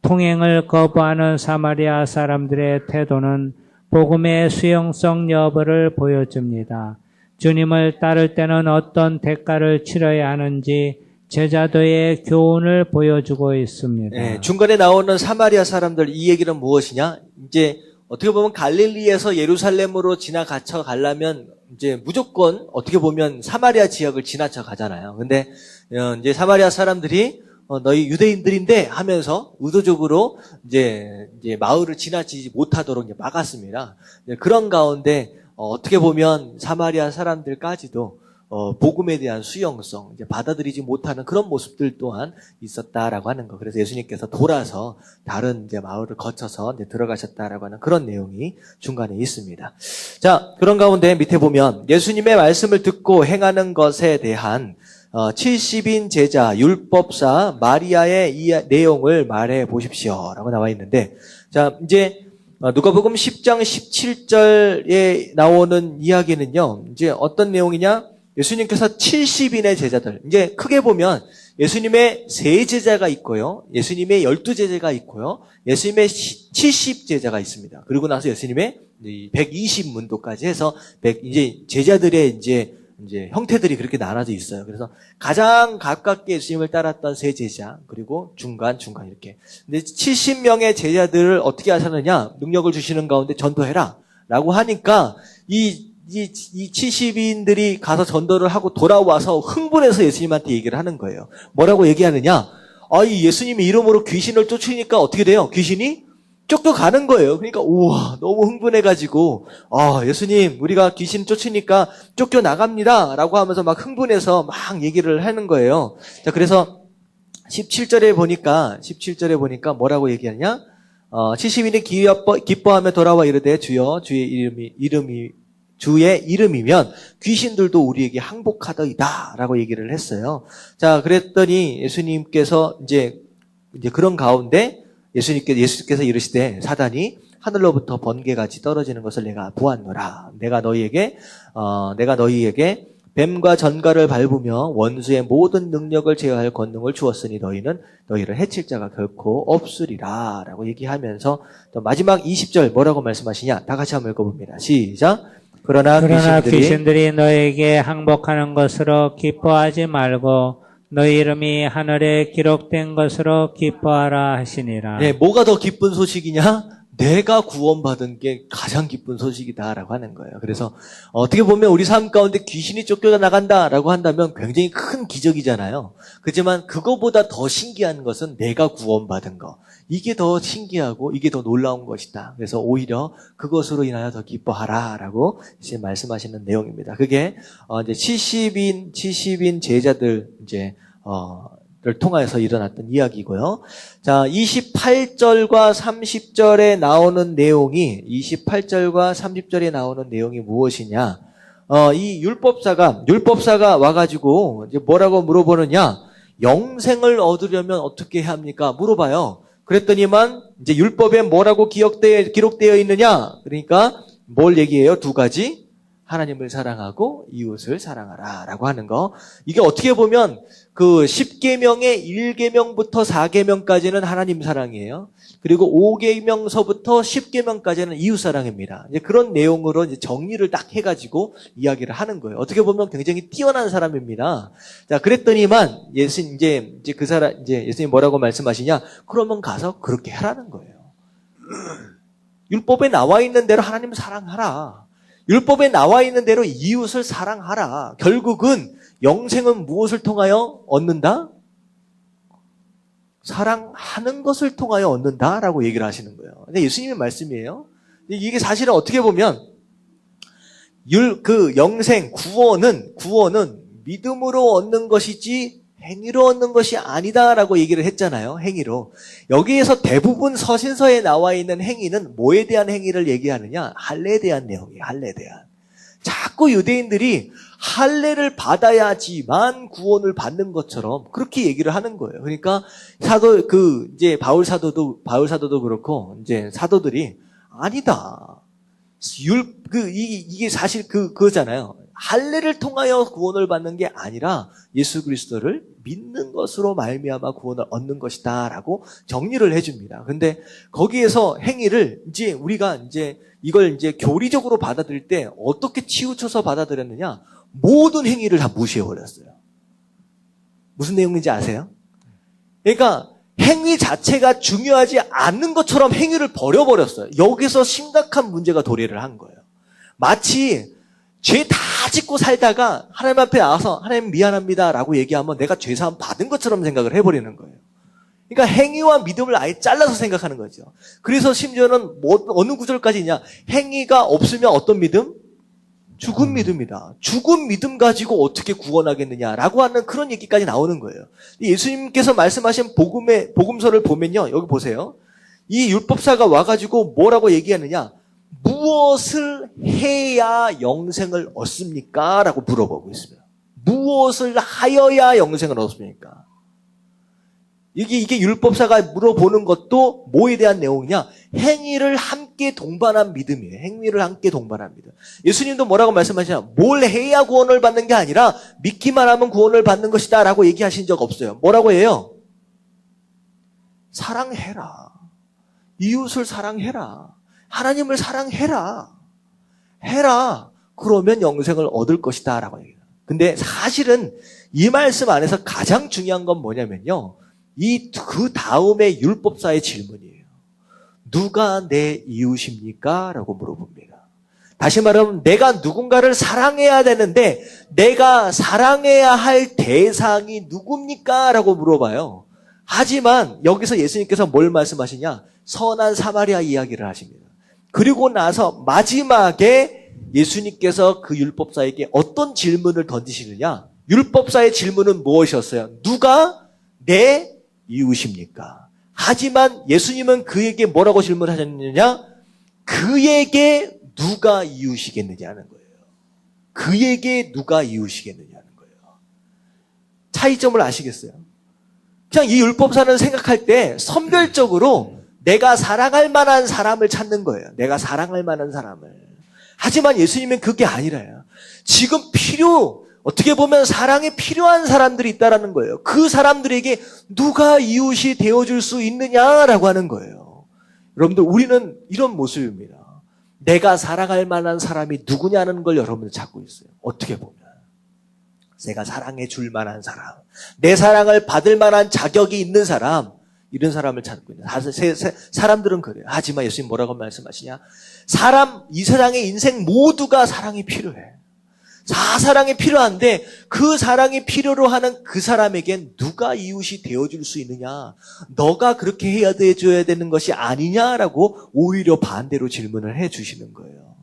통행을 거부하는 사마리아 사람들의 태도는 복음의 수용성 여부를 보여줍니다. 주님을 따를 때는 어떤 대가를 치러야 하는지 제자도의 교훈을 보여주고 있습니다. 네, 중간에 나오는 사마리아 사람들, 이 얘기는 무엇이냐? 이제 어떻게 보면 갈릴리에서 예루살렘으로 지나쳐 가려면 이제 무조건 어떻게 보면 사마리아 지역을 지나쳐 가잖아요. 근데 이제 사마리아 사람들이 너희 유대인들인데 하면서 의도적으로 이제 마을을 지나치지 못하도록 이제 막았습니다. 그런 가운데 어떻게 보면 사마리아 사람들까지도 복음에 대한 수용성, 이제 받아들이지 못하는 그런 모습들 또한 있었다라고 하는 거. 그래서 예수님께서 돌아서 다른 이제 마을을 거쳐서 이제 들어가셨다라고 하는 그런 내용이 중간에 있습니다. 자, 그런 가운데 밑에 보면 예수님의 말씀을 듣고 행하는 것에 대한 70인 제자 율법사 마리아의 이 내용을 말해 보십시오라고 나와 있는데, 자, 이제 누가복음 10장 17절에 나오는 이야기는요, 이제 어떤 내용이냐? 예수님께서 70인의 제자들, 이제 크게 보면 예수님의 3제자가 있고요, 예수님의 12제자가 있고요, 예수님의 70제자가 있습니다. 그리고 나서 예수님의 120문도까지 해서 이제 제자들의 이제 형태들이 그렇게 나눠져 있어요. 그래서 가장 가깝게 예수님을 따랐던 3제자, 그리고 중간 이렇게. 근데 70명의 제자들을 어떻게 하셨느냐? 능력을 주시는 가운데 전도해라 라고 하니까 이 70인들이 가서 전도를 하고 돌아와서 흥분해서 예수님한테 얘기를 하는 거예요. 뭐라고 얘기하느냐? 이 예수님의 이름으로 귀신을 쫓으니까 어떻게 돼요? 귀신이 쫓겨가는 거예요. 그러니까 우와 너무 흥분해가지고 예수님 우리가 귀신 쫓으니까 쫓겨나갑니다 라고 하면서 막 흥분해서 막 얘기를 하는 거예요. 자 그래서 17절에 보니까 뭐라고 얘기하냐? 70인이 기뻐하며 돌아와 이르되 주여 주의 이름이면 귀신들도 우리에게 항복하더이다 라고 얘기를 했어요. 자 그랬더니 예수님께서 이제 그런 가운데 예수께서 이르시되 사단이 하늘로부터 번개같이 떨어지는 것을 내가 보았노라. 내가 너희에게 뱀과 전갈을 밟으며 원수의 모든 능력을 제어할 권능을 주었으니 너희를 해칠 자가 결코 없으리라 라고 얘기하면서 또 마지막 20절 뭐라고 말씀하시냐? 다 같이 한번 읽어봅니다. 시작. 그러나 귀신들이 너에게 항복하는 것으로 기뻐하지 말고 너희 이름이 하늘에 기록된 것으로 기뻐하라 하시니라. 네, 뭐가 더 기쁜 소식이냐? 내가 구원받은 게 가장 기쁜 소식이다라고 하는 거예요. 그래서 어떻게 보면 우리 삶 가운데 귀신이 쫓겨나간다라고 한다면 굉장히 큰 기적이잖아요. 그렇지만 그거보다 더 신기한 것은 내가 구원받은 거. 이게 더 신기하고 이게 더 놀라운 것이다. 그래서 오히려 그것으로 인하여 더 기뻐하라라고 이제 말씀하시는 내용입니다. 그게 이제 70인 제자들 를 통해서 일어났던 이야기고요. 자, 28절과 30절에 나오는 내용이 무엇이냐? 이 율법사가 와가지고 이제 뭐라고 물어보느냐? 영생을 얻으려면 어떻게 해야 합니까? 물어봐요. 그랬더니만 이제 율법에 뭐라고 기록되어 있느냐? 그러니까 뭘 얘기해요? 두 가지. 하나님을 사랑하고 이웃을 사랑하라라고 하는 거. 이게 어떻게 보면 그 10계명의 1계명부터 4계명까지는 하나님 사랑이에요. 그리고 5계명서부터 10계명까지는 이웃 사랑입니다. 이제 그런 내용으로 이제 정리를 딱 해가지고 이야기를 하는 거예요. 어떻게 보면 굉장히 뛰어난 사람입니다. 자, 그랬더니만 예수님 뭐라고 말씀하시냐? 그러면 가서 그렇게 하라는 거예요. 율법에 나와 있는 대로 하나님 사랑하라. 율법에 나와 있는 대로 이웃을 사랑하라. 결국은 영생은 무엇을 통하여 얻는다? 사랑하는 것을 통하여 얻는다라고 얘기를 하시는 거예요. 근데 예수님의 말씀이에요. 이게 사실은 어떻게 보면 영생, 구원은 믿음으로 얻는 것이지 행위로 얻는 것이 아니다라고 얘기를 했잖아요. 행위로. 여기에서 대부분 서신서에 나와 있는 행위는 뭐에 대한 행위를 얘기하느냐? 할례에 대한 내용이에요. 할례에 대한. 자꾸 유대인들이 할례를 받아야지만 구원을 받는 것처럼 그렇게 얘기를 하는 거예요. 그러니까 바울 사도도 그렇고 이제 사도들이 아니다. 이게 사실 그거잖아요. 할례를 통하여 구원을 받는 게 아니라 예수 그리스도를 믿는 것으로 말미암아 구원을 얻는 것이다라고 정리를 해줍니다. 근데 거기에서 행위를 우리가 이걸 교리적으로 받아들일 때 어떻게 치우쳐서 받아들였느냐? 모든 행위를 다 무시해버렸어요. 무슨 내용인지 아세요? 그러니까 행위 자체가 중요하지 않는 것처럼 행위를 버려버렸어요. 여기서 심각한 문제가 도래를 한 거예요. 마치 죄 다 짓고 살다가 하나님 앞에 나와서 하나님 미안합니다 라고 얘기하면 내가 죄사함 받은 것처럼 생각을 해버리는 거예요. 그러니까 행위와 믿음을 아예 잘라서 생각하는 거죠. 그래서 심지어는 어느 구절까지냐? 행위가 없으면 어떤 믿음? 죽은 믿음이다. 죽은 믿음 가지고 어떻게 구원하겠느냐라고 하는 그런 얘기까지 나오는 거예요. 예수님께서 말씀하신 복음서를 보면요. 여기 보세요. 이 율법사가 와가지고 뭐라고 얘기하느냐? 무엇을 해야 영생을 얻습니까? 라고 물어보고 있습니다. 무엇을 하여야 영생을 얻습니까? 이게 율법사가 물어보는 것도 뭐에 대한 내용이냐? 행위를 함께 동반한 믿음이에요. 행위를 함께 동반한 믿음. 예수님도 뭐라고 말씀하시냐? 뭘 해야 구원을 받는 게 아니라 믿기만 하면 구원을 받는 것이다 라고 얘기하신 적 없어요. 뭐라고 해요? 사랑해라. 이웃을 사랑해라. 하나님을 사랑해라. 해라. 그러면 영생을 얻을 것이다 라고 얘기해요. 근데 사실은 이 말씀 안에서 가장 중요한 건 뭐냐면요. 그 다음에 율법사의 질문이에요. 누가 내 이웃입니까? 라고 물어봅니다. 다시 말하면 내가 누군가를 사랑해야 되는데 내가 사랑해야 할 대상이 누굽니까? 라고 물어봐요. 하지만 여기서 예수님께서 뭘 말씀하시냐? 선한 사마리아 이야기를 하십니다. 그리고 나서 마지막에 예수님께서 그 율법사에게 어떤 질문을 던지시느냐? 율법사의 질문은 무엇이었어요? 누가 내 이웃입니까? 하지만 예수님은 그에게 뭐라고 질문하셨느냐? 그에게 누가 이웃이겠느냐는 거예요. 그에게 누가 이웃이겠느냐는 거예요. 차이점을 아시겠어요? 그냥 이 율법사는 생각할 때 선별적으로 내가 사랑할 만한 사람을 찾는 거예요. 내가 사랑할 만한 사람을. 하지만 예수님은 그게 아니라요. 지금 어떻게 보면 사랑이 필요한 사람들이 있다라는 거예요. 그 사람들에게 누가 이웃이 되어줄 수 있느냐라고 하는 거예요. 여러분들, 우리는 이런 모습입니다. 내가 사랑할 만한 사람이 누구냐는 걸 여러분들 찾고 있어요. 어떻게 보면. 내가 사랑해 줄 만한 사람, 내 사랑을 받을 만한 자격이 있는 사람, 이런 사람을 찾고 있는 사람들은 그래요. 하지만 예수님 뭐라고 말씀하시냐? 이 세상의 인생 모두가 사랑이 필요해. 다 사랑이 필요한데 그 사랑이 필요로 하는 그 사람에겐 누가 이웃이 되어줄 수 있느냐? 너가 그렇게 해야 돼줘야 되는 것이 아니냐라고 오히려 반대로 질문을 해주시는 거예요.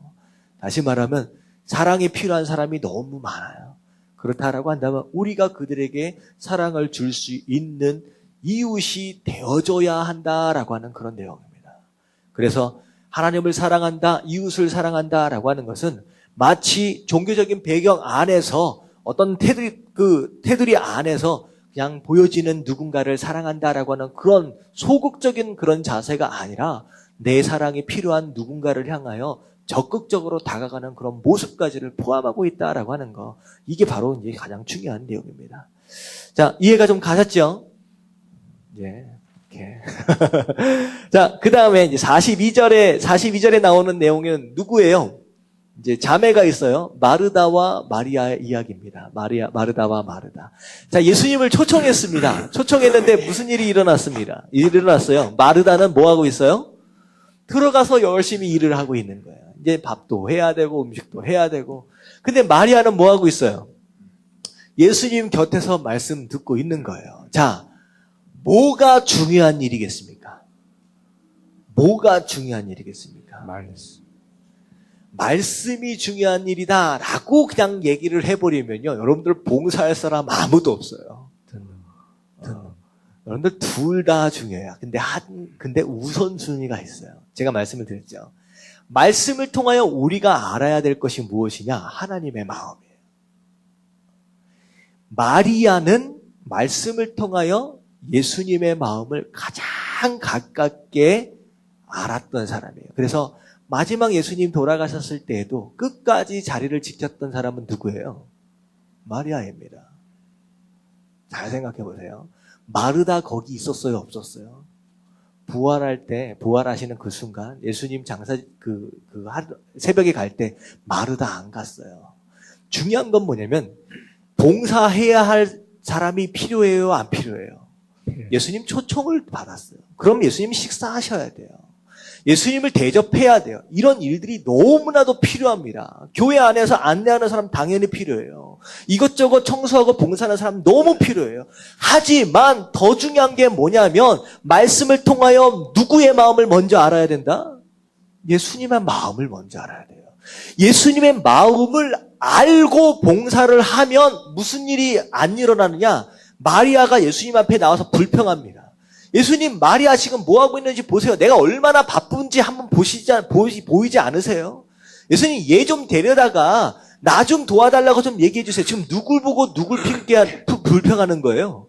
다시 말하면 사랑이 필요한 사람이 너무 많아요. 그렇다라고 한다면 우리가 그들에게 사랑을 줄 수 있는 이웃이 되어줘야 한다라고 하는 그런 내용입니다. 그래서 하나님을 사랑한다, 이웃을 사랑한다라고 하는 것은 마치 종교적인 배경 안에서 어떤 테두리 안에서 그냥 보여지는 누군가를 사랑한다라고 하는 그런 소극적인 그런 자세가 아니라 내 사랑이 필요한 누군가를 향하여 적극적으로 다가가는 그런 모습까지를 포함하고 있다라고 하는 거. 이게 바로 이제 가장 중요한 내용입니다. 자, 이해가 좀 가셨죠? 예. 이렇게. 자, 그 다음에 이제 42절에 나오는 내용은 누구예요? 이제 자매가 있어요. 마르다와 마리아의 이야기입니다. 마르다와 마르다. 자, 예수님을 초청했습니다. 초청했는데 무슨 일이 일어났어요. 마르다는 뭐 하고 있어요? 들어가서 열심히 일을 하고 있는 거예요. 이제 밥도 해야 되고 음식도 해야 되고. 근데 마리아는 뭐 하고 있어요? 예수님 곁에서 말씀 듣고 있는 거예요. 자, 뭐가 중요한 일이겠습니까? 뭐가 중요한 일이겠습니까? 말씀이 중요한 일이다라고 그냥 얘기를 해버리면요, 여러분들 봉사할 사람 아무도 없어요. 여러분들 둘 다 중요해요. 근데 우선순위가 있어요. 제가 말씀을 드렸죠. 말씀을 통하여 우리가 알아야 될 것이 무엇이냐? 하나님의 마음이에요. 마리아는 말씀을 통하여 예수님의 마음을 가장 가깝게 알았던 사람이에요. 그래서 마지막 예수님 돌아가셨을 때에도 끝까지 자리를 지켰던 사람은 누구예요? 마리아입니다. 잘 생각해 보세요. 마르다 거기 있었어요, 없었어요? 부활하시는 그 순간, 예수님 새벽에 갈 때 마르다 안 갔어요. 중요한 건 뭐냐면, 봉사해야 할 사람이 필요해요, 안 필요해요? 예수님 초청을 받았어요. 그럼 예수님 식사하셔야 돼요. 예수님을 대접해야 돼요. 이런 일들이 너무나도 필요합니다. 교회 안에서 안내하는 사람 당연히 필요해요. 이것저것 청소하고 봉사하는 사람 너무 필요해요. 하지만 더 중요한 게 뭐냐면 말씀을 통하여 누구의 마음을 먼저 알아야 된다? 예수님의 마음을 먼저 알아야 돼요. 예수님의 마음을 알고 봉사를 하면 무슨 일이 안 일어나느냐? 마리아가 예수님 앞에 나와서 불평합니다. 예수님, 마리아 지금 뭐 하고 있는지 보세요. 내가 얼마나 바쁜지 한번 보이지 않으세요? 예수님, 얘 좀 데려다가 나 좀 도와달라고 좀 얘기해 주세요. 지금 누굴 보고 누굴 불평하는 거예요?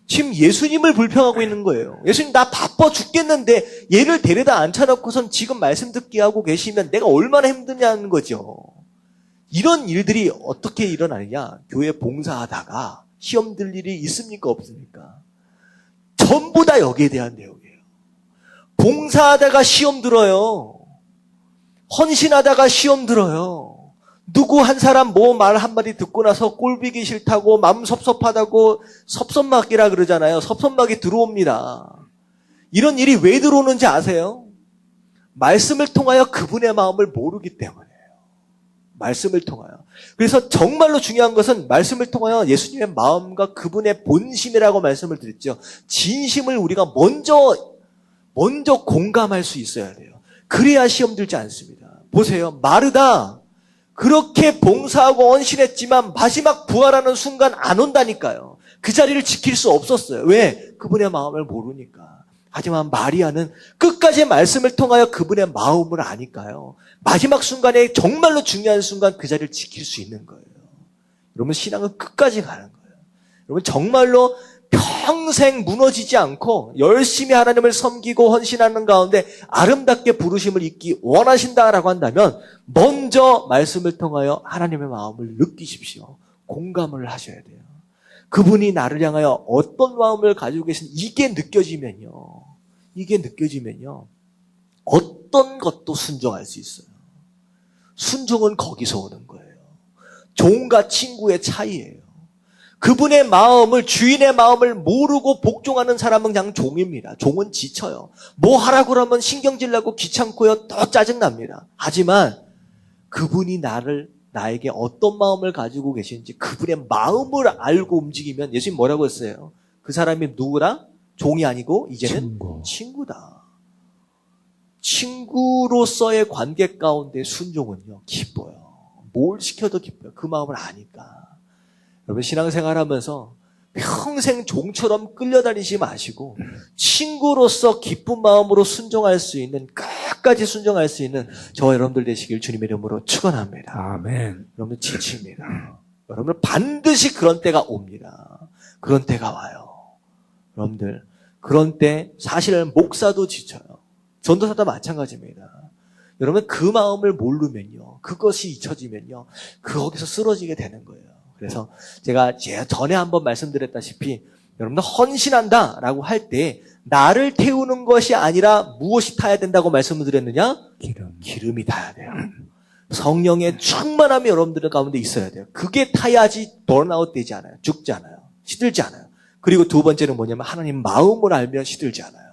지금 예수님을 불평하고 있는 거예요. 예수님, 나 바빠 죽겠는데 얘를 데려다 앉혀놓고선 지금 말씀 듣게 하고 계시면 내가 얼마나 힘드냐는 거죠. 이런 일들이 어떻게 일어나느냐? 교회 봉사하다가 시험 들 일이 있습니까? 없습니까? 전부 다 여기에 대한 내용이에요. 봉사하다가 시험 들어요. 헌신하다가 시험 들어요. 누구 한 사람 뭐 말 한마디 듣고 나서 꼴보기 싫다고 마음 섭섭하다고 섭섭막이라 그러잖아요. 섭섭막이 들어옵니다. 이런 일이 왜 들어오는지 아세요? 말씀을 통하여 그분의 마음을 모르기 때문이에요. 말씀을 통하여. 그래서 정말로 중요한 것은 말씀을 통하여 예수님의 마음과 그분의 본심이라고 말씀을 드렸죠. 진심을 우리가 먼저 공감할 수 있어야 돼요. 그래야 시험 들지 않습니다. 보세요. 마르다 그렇게 봉사하고 헌신했지만 마지막 부활하는 순간 안 온다니까요. 그 자리를 지킬 수 없었어요. 왜? 그분의 마음을 모르니까. 하지만 마리아는 끝까지 말씀을 통하여 그분의 마음을 아니까요. 마지막 순간에 정말로 중요한 순간 그 자리를 지킬 수 있는 거예요. 여러분 신앙은 끝까지 가는 거예요. 여러분 정말로 평생 무너지지 않고 열심히 하나님을 섬기고 헌신하는 가운데 아름답게 부르심을 잊기 원하신다라고 한다면 먼저 말씀을 통하여 하나님의 마음을 느끼십시오. 공감을 하셔야 돼요. 그분이 나를 향하여 어떤 마음을 가지고 계신지 이게 느껴지면요. 어떤 것도 순종할 수 있어요. 순종은 거기서 오는 거예요. 종과 친구의 차이예요. 그분의 마음을, 주인의 마음을 모르고 복종하는 사람은 그냥 종입니다. 종은 지쳐요. 뭐 하라고 그러면 신경질 나고 귀찮고요. 또 짜증납니다. 하지만 그분이 나에게 어떤 마음을 가지고 계시는지 그분의 마음을 알고 움직이면 예수님 뭐라고 했어요? 그 사람이 누구라? 종이 아니고 이제는 친구다. 친구로서의 관계 가운데 순종은요. 기뻐요. 뭘 시켜도 기뻐요. 그 마음을 아니까. 여러분 신앙생활 하면서 평생 종처럼 끌려다니지 마시고 친구로서 기쁜 마음으로 순종할 수 있는 끝까지 순종할 수 있는 저와 여러분들 되시길 주님의 이름으로 축원합니다. 아멘. 여러분들 지칩니다. 여러분들 반드시 그런 때가 옵니다. 그런 때가 와요. 여러분들 그런 때 사실 목사도 지쳐요. 전도사도 마찬가지입니다. 여러분 그 마음을 모르면요. 그것이 잊혀지면요. 거기서 쓰러지게 되는 거예요. 그래서 제가 전에 한번 말씀드렸다시피 여러분들 헌신한다라고 할 때 나를 태우는 것이 아니라 무엇이 타야 된다고 말씀을 드렸느냐? 기름이 타야 돼요. 성령의 충만함이 여러분들 가운데 있어야 돼요. 그게 타야지 번아웃 되지 않아요. 죽지 않아요. 시들지 않아요. 그리고 두 번째는 뭐냐면 하나님 마음을 알면 시들지 않아요.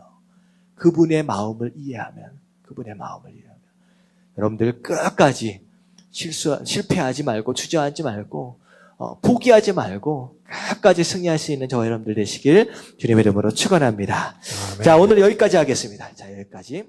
그분의 마음을 이해하면 여러분들 끝까지 실패하지 말고 주저앉지 말고 포기하지 말고 끝까지 승리할 수 있는 저와 여러분들 되시길 주님의 이름으로 축원합니다. 자, 오늘 여기까지 하겠습니다. 자, 여기까지.